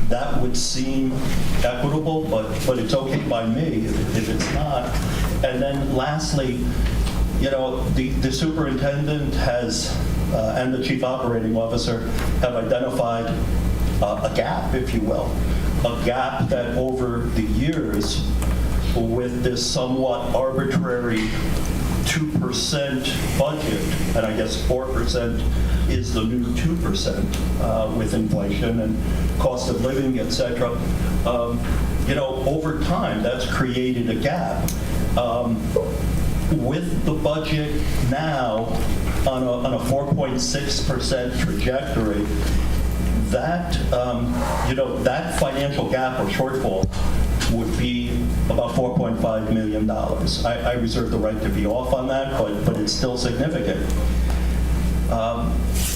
That would seem equitable, but it's okay by me if it's not. And then lastly, the superintendent has, and the chief operating officer have identified a gap, if you will, a gap that over the years, with this somewhat arbitrary 2% budget, and I guess 4% is the new 2% with inflation and cost of living, et cetera. Over time, that's created a gap. With the budget now on a 4.6% trajectory, that that financial gap or shortfall would be about $4.5 million. I reserve the right to be off on that, but it's still significant.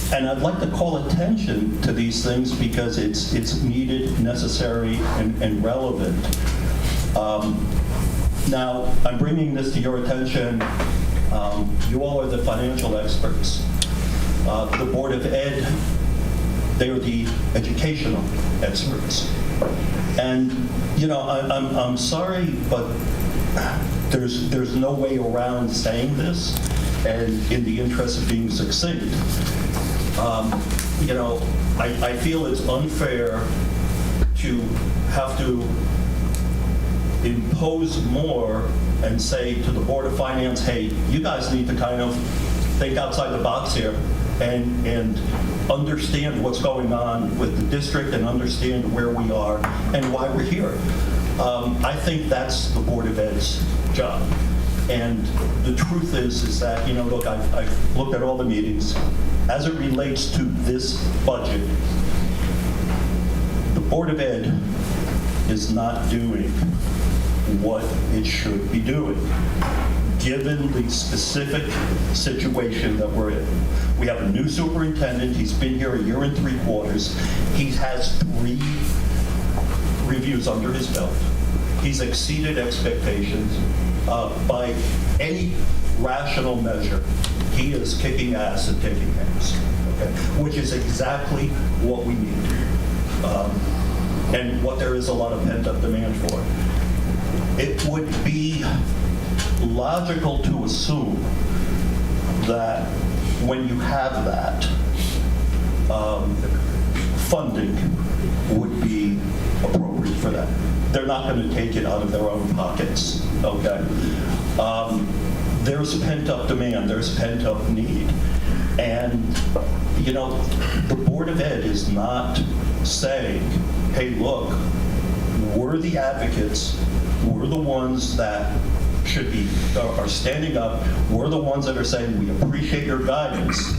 And I'd like to call attention to these things because it's needed, necessary, and relevant. Now, I'm bringing this to your attention. You all are the financial experts. The Board of Ed, they're the educational experts. And, I'm sorry, but there's no way around saying this, and in the interest of being succinct. I feel it's unfair to have to impose more and say to the Board of Finance, hey, you guys need to kind of think outside the box here and understand what's going on with the district and understand where we are and why we're here. I think that's the Board of Ed's job. And the truth is that, look, I've looked at all the meetings. As it relates to this budget, the Board of Ed is not doing what it should be doing, given the specific situation that we're in. We have a new superintendent. He's been here 1 year and 3 quarters. He has 3 reviews under his belt. He's exceeded expectations by any rational measure. He is kicking ass and taking names, okay? Which is exactly what we need, and what there is a lot of pent-up demand for. It would be logical to assume that when you have that, funding would be appropriate for that. They're not going to take it out of their own pockets, okay? There's pent-up demand, there's pent-up need. And, the Board of Ed is not saying, hey, look, we're the advocates, we're the ones that are standing up, we're the ones that are saying we appreciate your guidance,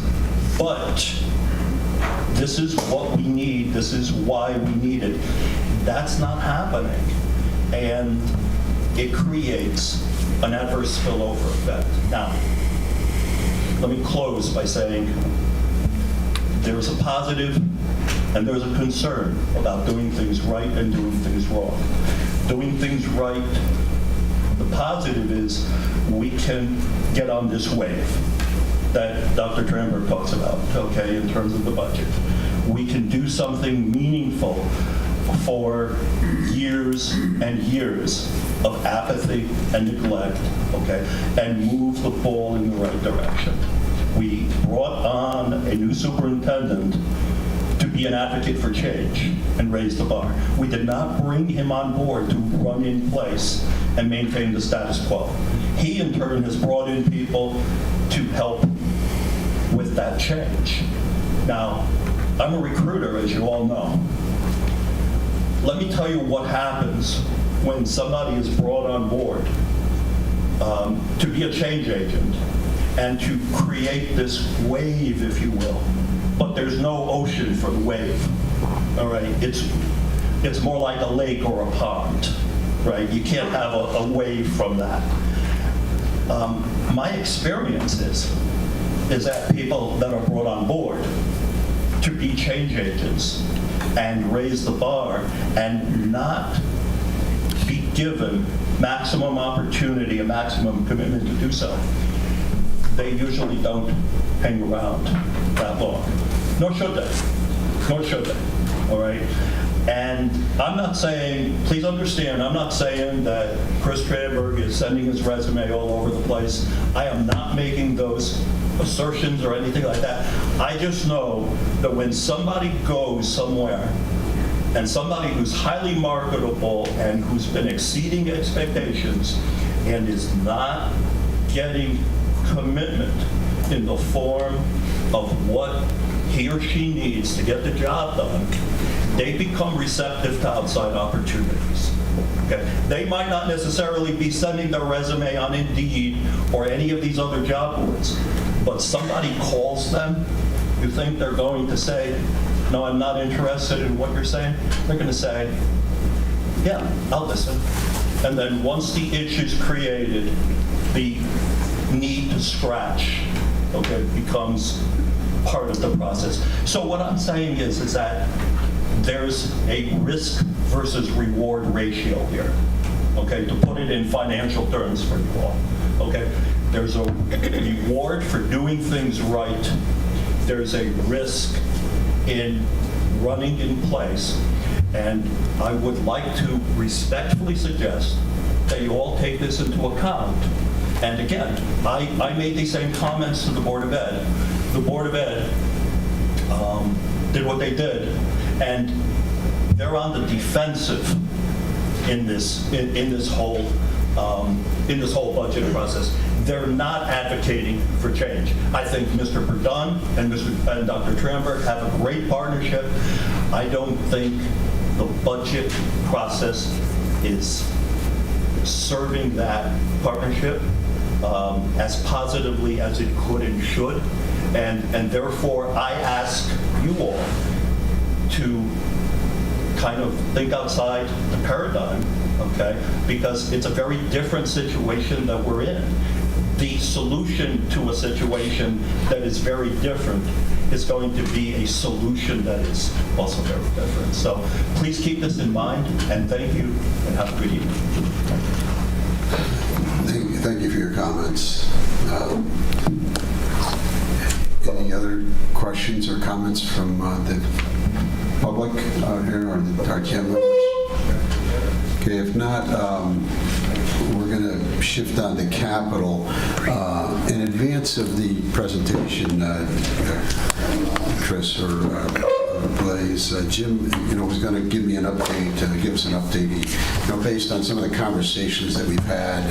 but this is what we need, this is why we need it. That's not happening. And it creates an adverse spillover effect. Now, let me close by saying there's a positive and there's a concern about doing things right and doing things wrong. Doing things right, the positive is we can get on this wave that Dr. Tramberg talks about, okay, in terms of the budget. We can do something meaningful for years and years of apathy and neglect, okay, and move the ball in the right direction. We brought on a new superintendent to be an advocate for change and raise the bar. We did not bring him on board to run in place and maintain the status quo. He, in turn, has brought in people to help with that change. Now, I'm a recruiter, as you all know. Let me tell you what happens when somebody is brought on board to be a change agent and to create this wave, if you will. But there's no ocean for the wave, all right? It's more like a lake or a pond, right? You can't have a wave from that. My experience is that people that are brought on board to be change agents and raise the bar and not be given maximum opportunity, a maximum commitment to do so, they usually don't hang around that long. Nor should they. Nor should they. All right? And I'm not saying, please understand, I'm not saying that Chris Tramberg is sending his resume all over the place. I am not making those assertions or anything like that. I just know that when somebody goes somewhere and somebody who's highly marketable and who's been exceeding expectations and is not getting commitment in the form of what he or she needs to get the job done, they become receptive to outside opportunities. Okay? They might not necessarily be sending their resume on Indeed or any of these other job boards, but somebody calls them, you think they're going to say, no, I'm not interested in what you're saying? They're going to say, yeah, I'll listen. And then once the itch is created, the need to scratch, okay, becomes part of the process. So what I'm saying is that there's a risk versus reward ratio here, okay, to put it in financial terms for you all, okay? There's a reward for doing things right. There's a risk in running in place. And I would like to respectfully suggest that you all take this into account. And again, I made these same comments to the Board of Ed. The Board of Ed did what they did, and they're on the defensive in this whole budget process. They're not advocating for change. I think Mr. Verdun and Dr. Tramberg have a great partnership. I don't think the budget process is serving that partnership as positively as it could and should. And therefore, I ask you all to kind of think outside the paradigm, okay? Because it's a very different situation that we're in. The solution to a situation that is very different is going to be a solution that is also very different. So please keep this in mind, and thank you, and have a good evening. Thank you for your comments. Any other questions or comments from the public here or the RTM members? Okay, if not, we're going to shift on to capital. In advance of the presentation, Chris or Blaze, Jim, was going to give me an update, give us an update, based on some of the conversations that we've had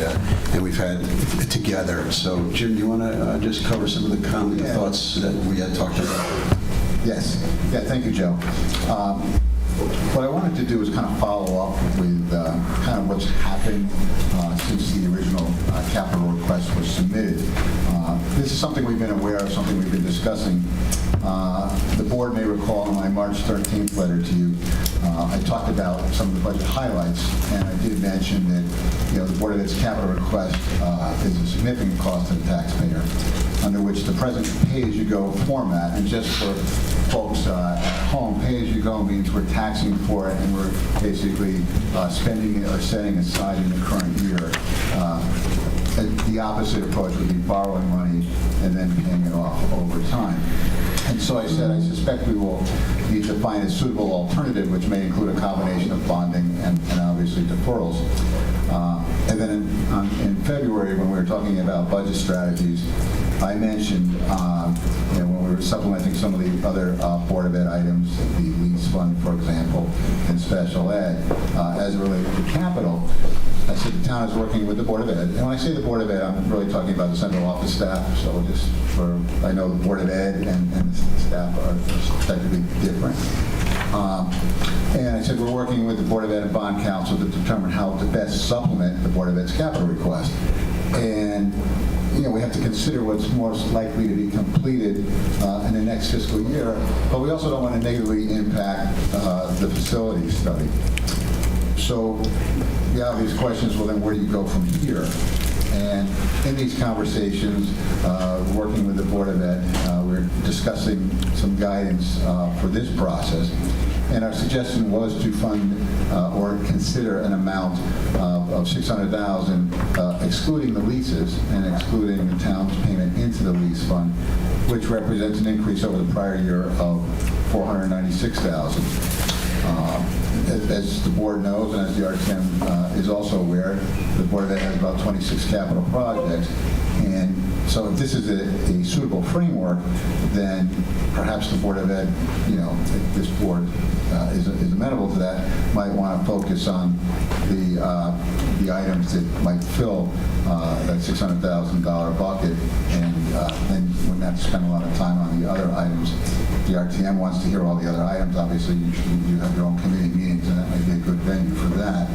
and we've had together. So, Jim, do you want to just cover some of the thoughts that we had talked about? Yes. Yeah, thank you, Joe. What I wanted to do is kind of follow up with kind of what's happened since the original capital request was submitted. This is something we've been aware of, something we've been discussing. The board may recall in my March 13th letter to you, I talked about some of the budget highlights, and I did mention that the Board of Ed's capital request is a significant cost to the taxpayer, under which the present pay-as-you-go format, and just for folks at home, pay-as-you-go means we're taxing for it and we're basically spending it or setting aside in the current year. The opposite approach would be borrowing money and then paying it off over time. And so I said, I suspect we will need to find a suitable alternative, which may include a combination of bonding and obviously deferrals. And then in February, when we were talking about budget strategies, I mentioned when we were supplementing some of the other Board of Ed items, the lease fund, for example, and special ed, as it related to capital, I said the town is working with the Board of Ed. And when I say the Board of Ed, I'm really talking about the central office staff. So just I know the Board of Ed and the staff are effectively different. And I said we're working with the Board of Ed and Bond Council to determine how to best supplement the Board of Ed's capital request. And we have to consider what's most likely to be completed in the next fiscal year, but we also don't want to negatively impact the facility study. So the obvious questions, well then where do you go from here? And in these conversations, working with the Board of Ed, we're discussing some guidance for this process. And our suggestion was to fund or consider an amount of $600,000, excluding the leases and excluding the town's payment into the lease fund, which represents an increase over the prior year of $496,000. As the board knows, and as the RTM is also aware, the Board of Ed has about 26 capital projects. And so if this is a suitable framework, then perhaps the Board of Ed, if this board is amenable to that, might want to focus on the items that might fill that $600,000 bucket, and then wouldn't have to spend a lot of time on the other items. The RTM wants to hear all the other items. Obviously, you have your own committee meetings, and that might be a good venue for that.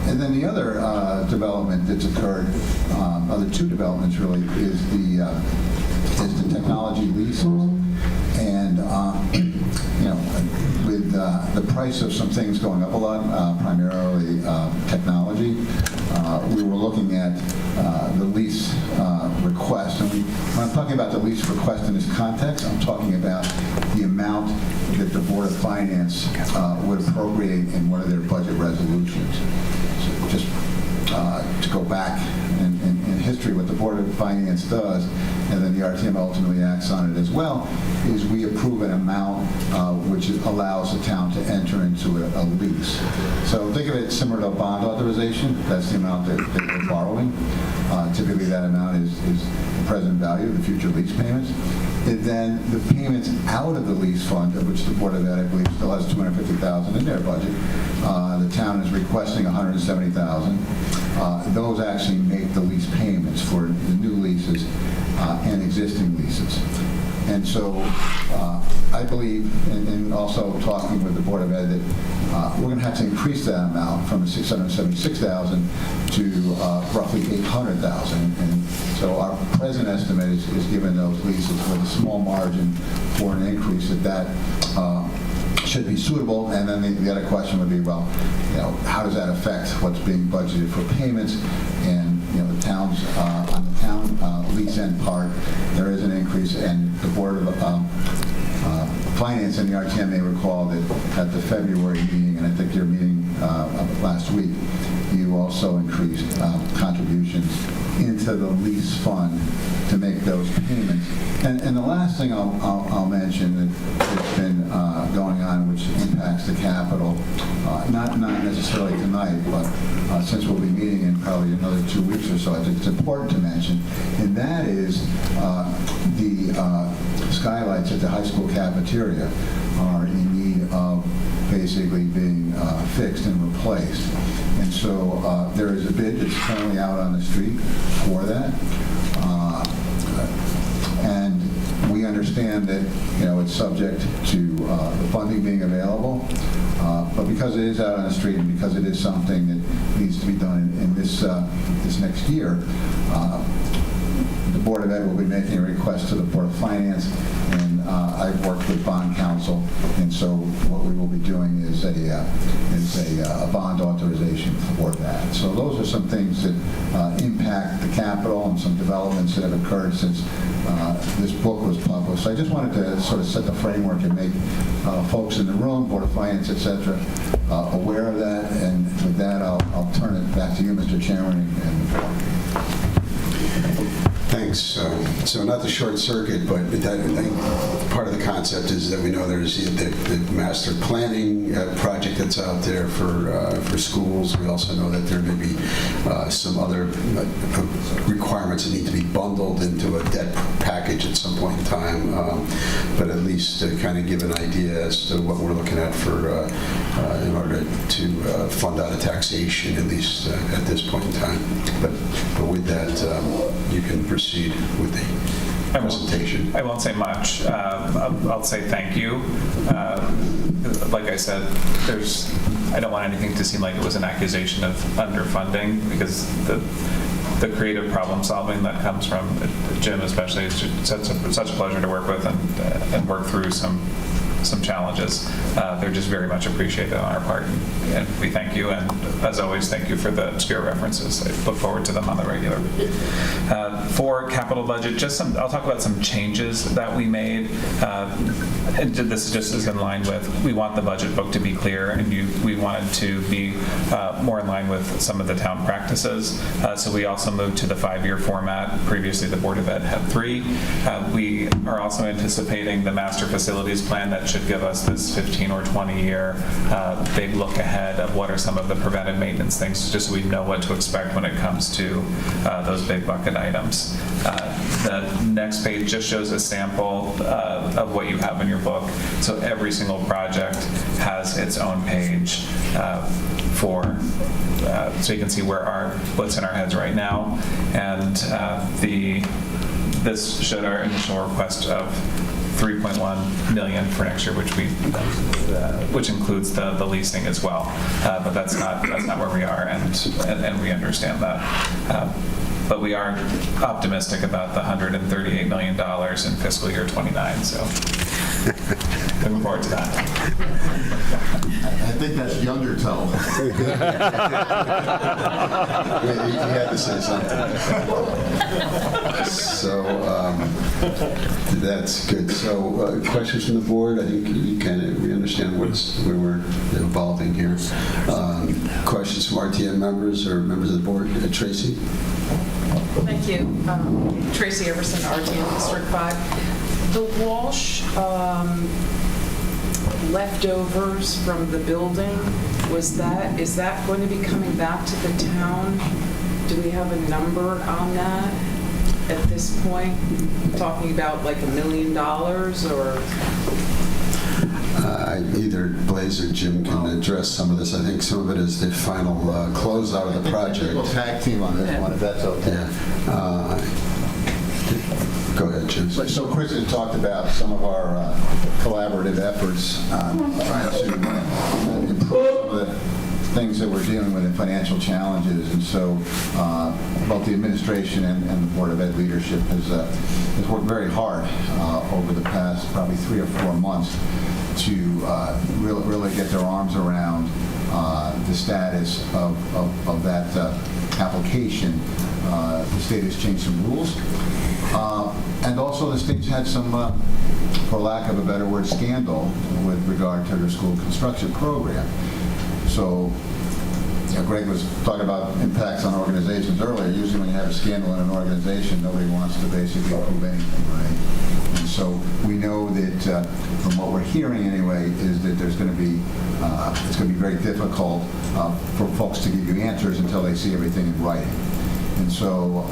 And then the other development that's occurred, other two developments really, is the technology leases. And with the price of some things going up a lot, primarily technology, we were looking at the lease request. And when I'm talking about the lease request in this context, I'm talking about the amount that the Board of Finance would appropriate in one of their budget resolutions. So just to go back in history, what the Board of Finance does, and then the RTM ultimately acts on it as well, is we approve an amount which allows the town to enter into a lease. So think of it similar to a bond authorization. That's the amount that we're borrowing. Typically that amount is the present value of the future lease payments. And then the payments out of the lease fund, of which the Board of Ed, I believe, still has $250,000 in their budget. The town is requesting $170,000. Those actually make the lease payments for the new leases and existing leases. And so I believe, and also talking with the Board of Ed, that we're going to have to increase that amount from the $676,000 to roughly $800,000. And so our present estimate is given those leases with a small margin for an increase that should be suitable. And then the other question would be, well, how does that affect what's being budgeted for payments? And the town's on the town lease end part, there is an increase, and the Board of Finance and the RTM may recall that at the February meeting, and I think your meeting last week, you also increased contributions into the lease fund to make those payments. And the last thing I'll mention that's been going on, which impacts the capital, not necessarily tonight, but since we'll be meeting in probably another 2 weeks or so, I think it's important to mention, and that is the skylights at the high school cafeteria are in need of basically being fixed and replaced. And so there is a bid that's currently out on the street for that. And we understand understand that, it's subject to the funding being available, but because it is out on the street and because it is something that needs to be done in this next year, the Board of Ed will be making a request to the Board of Finance, and I've worked with bond counsel, and so what we will be doing is a bond authorization for that. So those are some things that impact the capital and some developments that have occurred since this book was published. So I just wanted to sort of set the framework and make folks in the room, Board of Finance, et cetera, aware of that. And with that, I'll turn it back to you, Mr. Chairman, and the board. Thanks. So not the short circuit, but that, I think part of the concept is that we know there's the master planning project that's out there for schools. We also know that there may be some other requirements that need to be bundled into a debt package at some point in time, but at least to kind of give an idea as to what we're looking at for in order to fund out of taxation, at least at this point in time. But with that, you can proceed with the presentation. I won't say much. I'll say thank you. Like I said, I don't want anything to seem like it was an accusation of underfunding, because the creative problem solving that comes from Jim especially is such a pleasure to work with and work through some challenges. They're just very much appreciated on our part, and we thank you. And as always, thank you for the obscure references. I look forward to them on the regular. For capital budget, I'll talk about some changes that we made. And this just is in line with, we want the budget book to be clear, and we wanted to be more in line with some of the town practices. So we also moved to the 5-year format. Previously, the Board of Ed had 3. We are also anticipating the master facilities plan that should give us this 15 or 20-year big look ahead of what are some of the preventive maintenance things, just so we know what to expect when it comes to those big bucket items. The next page just shows a sample of what you have in your book. So every single project has its own page so you can see what's in our heads right now. And this showed our initial request of $3.1 million for next year, which includes the leasing as well. But that's not where we are, and we understand that. But we are optimistic about the $138 million in fiscal year 29. So looking forward to that. I think that's younger tone. He had to say something. So that's good. So questions from the board? I think we understand where we're evolving here. Questions from RTM members or members of the board? Tracy? Thank you. Tracy Everson, RTM District 5. The Walsh leftovers from the building, is that going to be coming back to the town? Do we have a number on that at this point? Talking about like $1 million or? Either Blaze or Jim can address some of this. I think some of it is the final closeout of the project. We'll tag team on this one, if that's okay. Yeah. Go ahead, Jim. So Chris has talked about some of our collaborative efforts trying to improve some of the things that we're dealing with in financial challenges. And so both the administration and the Board of Ed leadership has worked very hard over the past probably 3 or 4 months to really get their arms around the status of that application. The state has changed some rules. And also the state's had some, for lack of a better word, scandal with regard to their school construction program. So, Greg was talking about impacts on organizations earlier. Usually when you have a scandal in an organization, nobody wants to basically prove anything, right? And so we know that from what we're hearing anyway, is that there's going to be, it's going to be very difficult for folks to give you answers until they see everything in writing. And so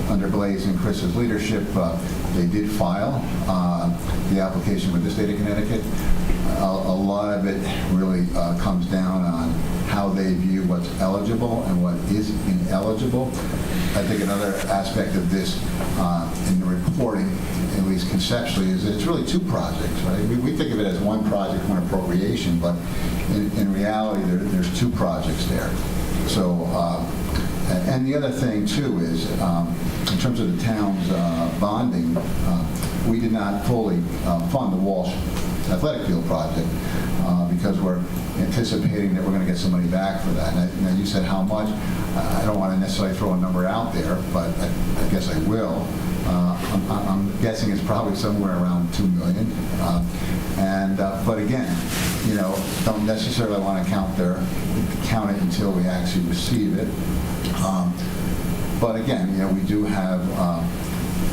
under Blaze and Chris's leadership, they did file the application with the state of Connecticut. A lot of it really comes down on how they view what's eligible and what is ineligible. I think another aspect of this in the reporting at least conceptually, is that it's really two projects, right? We think of it as one project, one appropriation, but in reality, there's two projects there. So, and the other thing too is, in terms of the town's bonding, we did not fully fund the Walsh athletic field project because we're anticipating that we're going to get some money back for that. Now you said how much. I don't want to necessarily throw a number out there, but I guess I will. I'm guessing it's probably somewhere around $2 million. But again, don't necessarily want to count it until we actually receive it. But again, we do have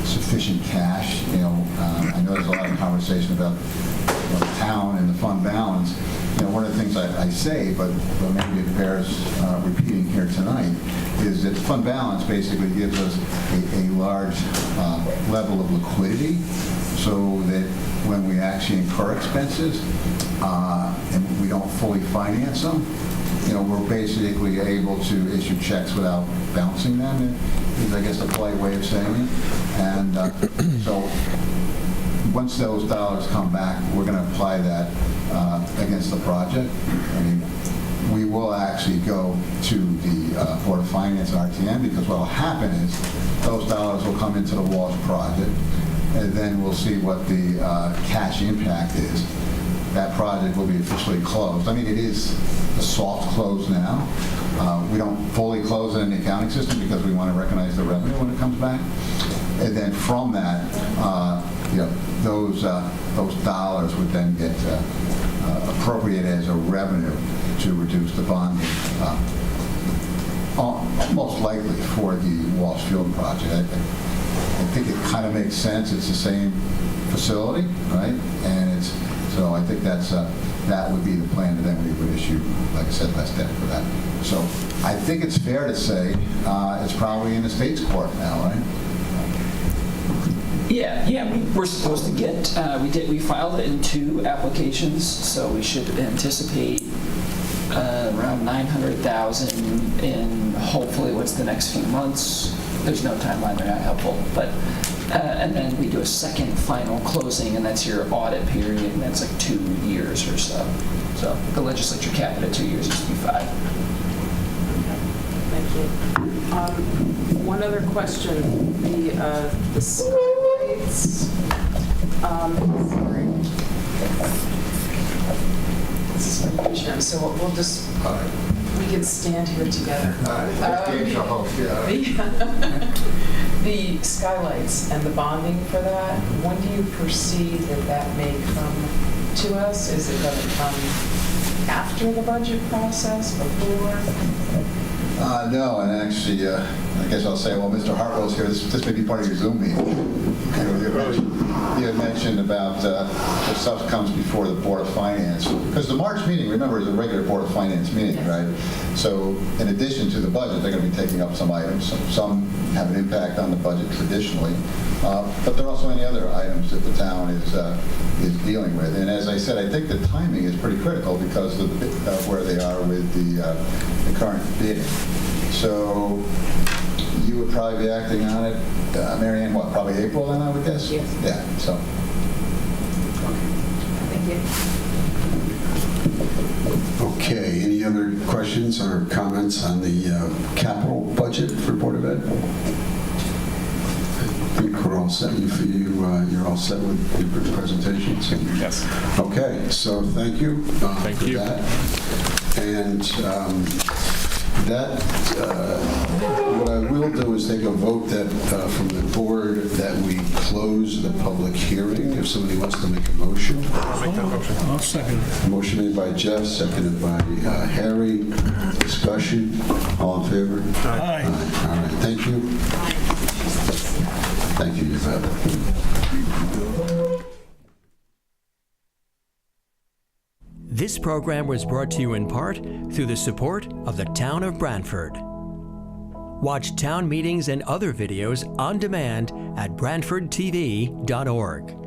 sufficient cash. I know there's a lot of conversation about the town and the fund balance. One of the things I say, but maybe it bears repeating here tonight, is that fund balance basically gives us a large level of liquidity, so that when we actually incur expenses and we don't fully finance them, we're basically able to issue checks without bouncing them, is I guess the polite way of saying it. And so once those dollars come back, we're going to apply that against the project. I mean, we will actually go to the Board of Finance and RTM, because what will happen is those dollars will come into the Walsh project, and then we'll see what the cash impact is. That project will be officially closed. I mean, it is a soft close now. We don't fully close it in the accounting system because we want to recognize the revenue when it comes back. And then from that, those dollars would then get appropriated as a revenue to reduce the bonding, most likely for the Walsh Field project. I think it kind of makes sense. It's the same facility, right? And so I think that would be the plan, and then we would issue, like I said, less debt for that. So I think it's fair to say it's probably in the state's court now, right? Yeah, we're supposed to get, we filed it in 2 applications, so we should anticipate around $900,000 in hopefully what's the next few months. There's no timeline, they're not helpful, but and then we do a second final closing, and that's your audit period, and that's like 2 years or so. So the legislature capped it at 2 years, it used to be 5. Thank you. One other question, the skylights. This is my vision, so we'll just, we can stand here together. The skylights and the bonding for that, when do you perceive that may come to us? Is it going to come after the budget process, before? No, and actually, I guess I'll say, well, Mr. Hartwell's here. This may be part of your Zoom meeting. You had mentioned about the stuff comes before the Board of Finance. Because the March meeting, remember, is a regular Board of Finance meeting, right? So in addition to the budget, they're going to be taking up some items. Some have an impact on the budget traditionally. But there are also any other items that the town is dealing with. And as I said, I think the timing is pretty critical because of where they are with the current bidding. So you would probably be acting on it, Mary Ann, what, probably April then, I would guess? Yes. Yeah, so. Thank you. Okay, any other questions or comments on the capital budget for Board of Ed? I think we're all set. You're all set with your presentations? Yes. Okay, so thank you. Thank you. That. And what I will do is take a vote that from the board that we close the public hearing. If somebody wants to make a motion. I'll make that motion. I'll second it. Motion made by Jeff, seconded by Harry. Discussion. All in favor? Aye. All right. Thank you. Thank you, Yvette. This program was brought to you in part through the support of the Town of Branford. Watch town meetings and other videos on demand at BranfordTV.org.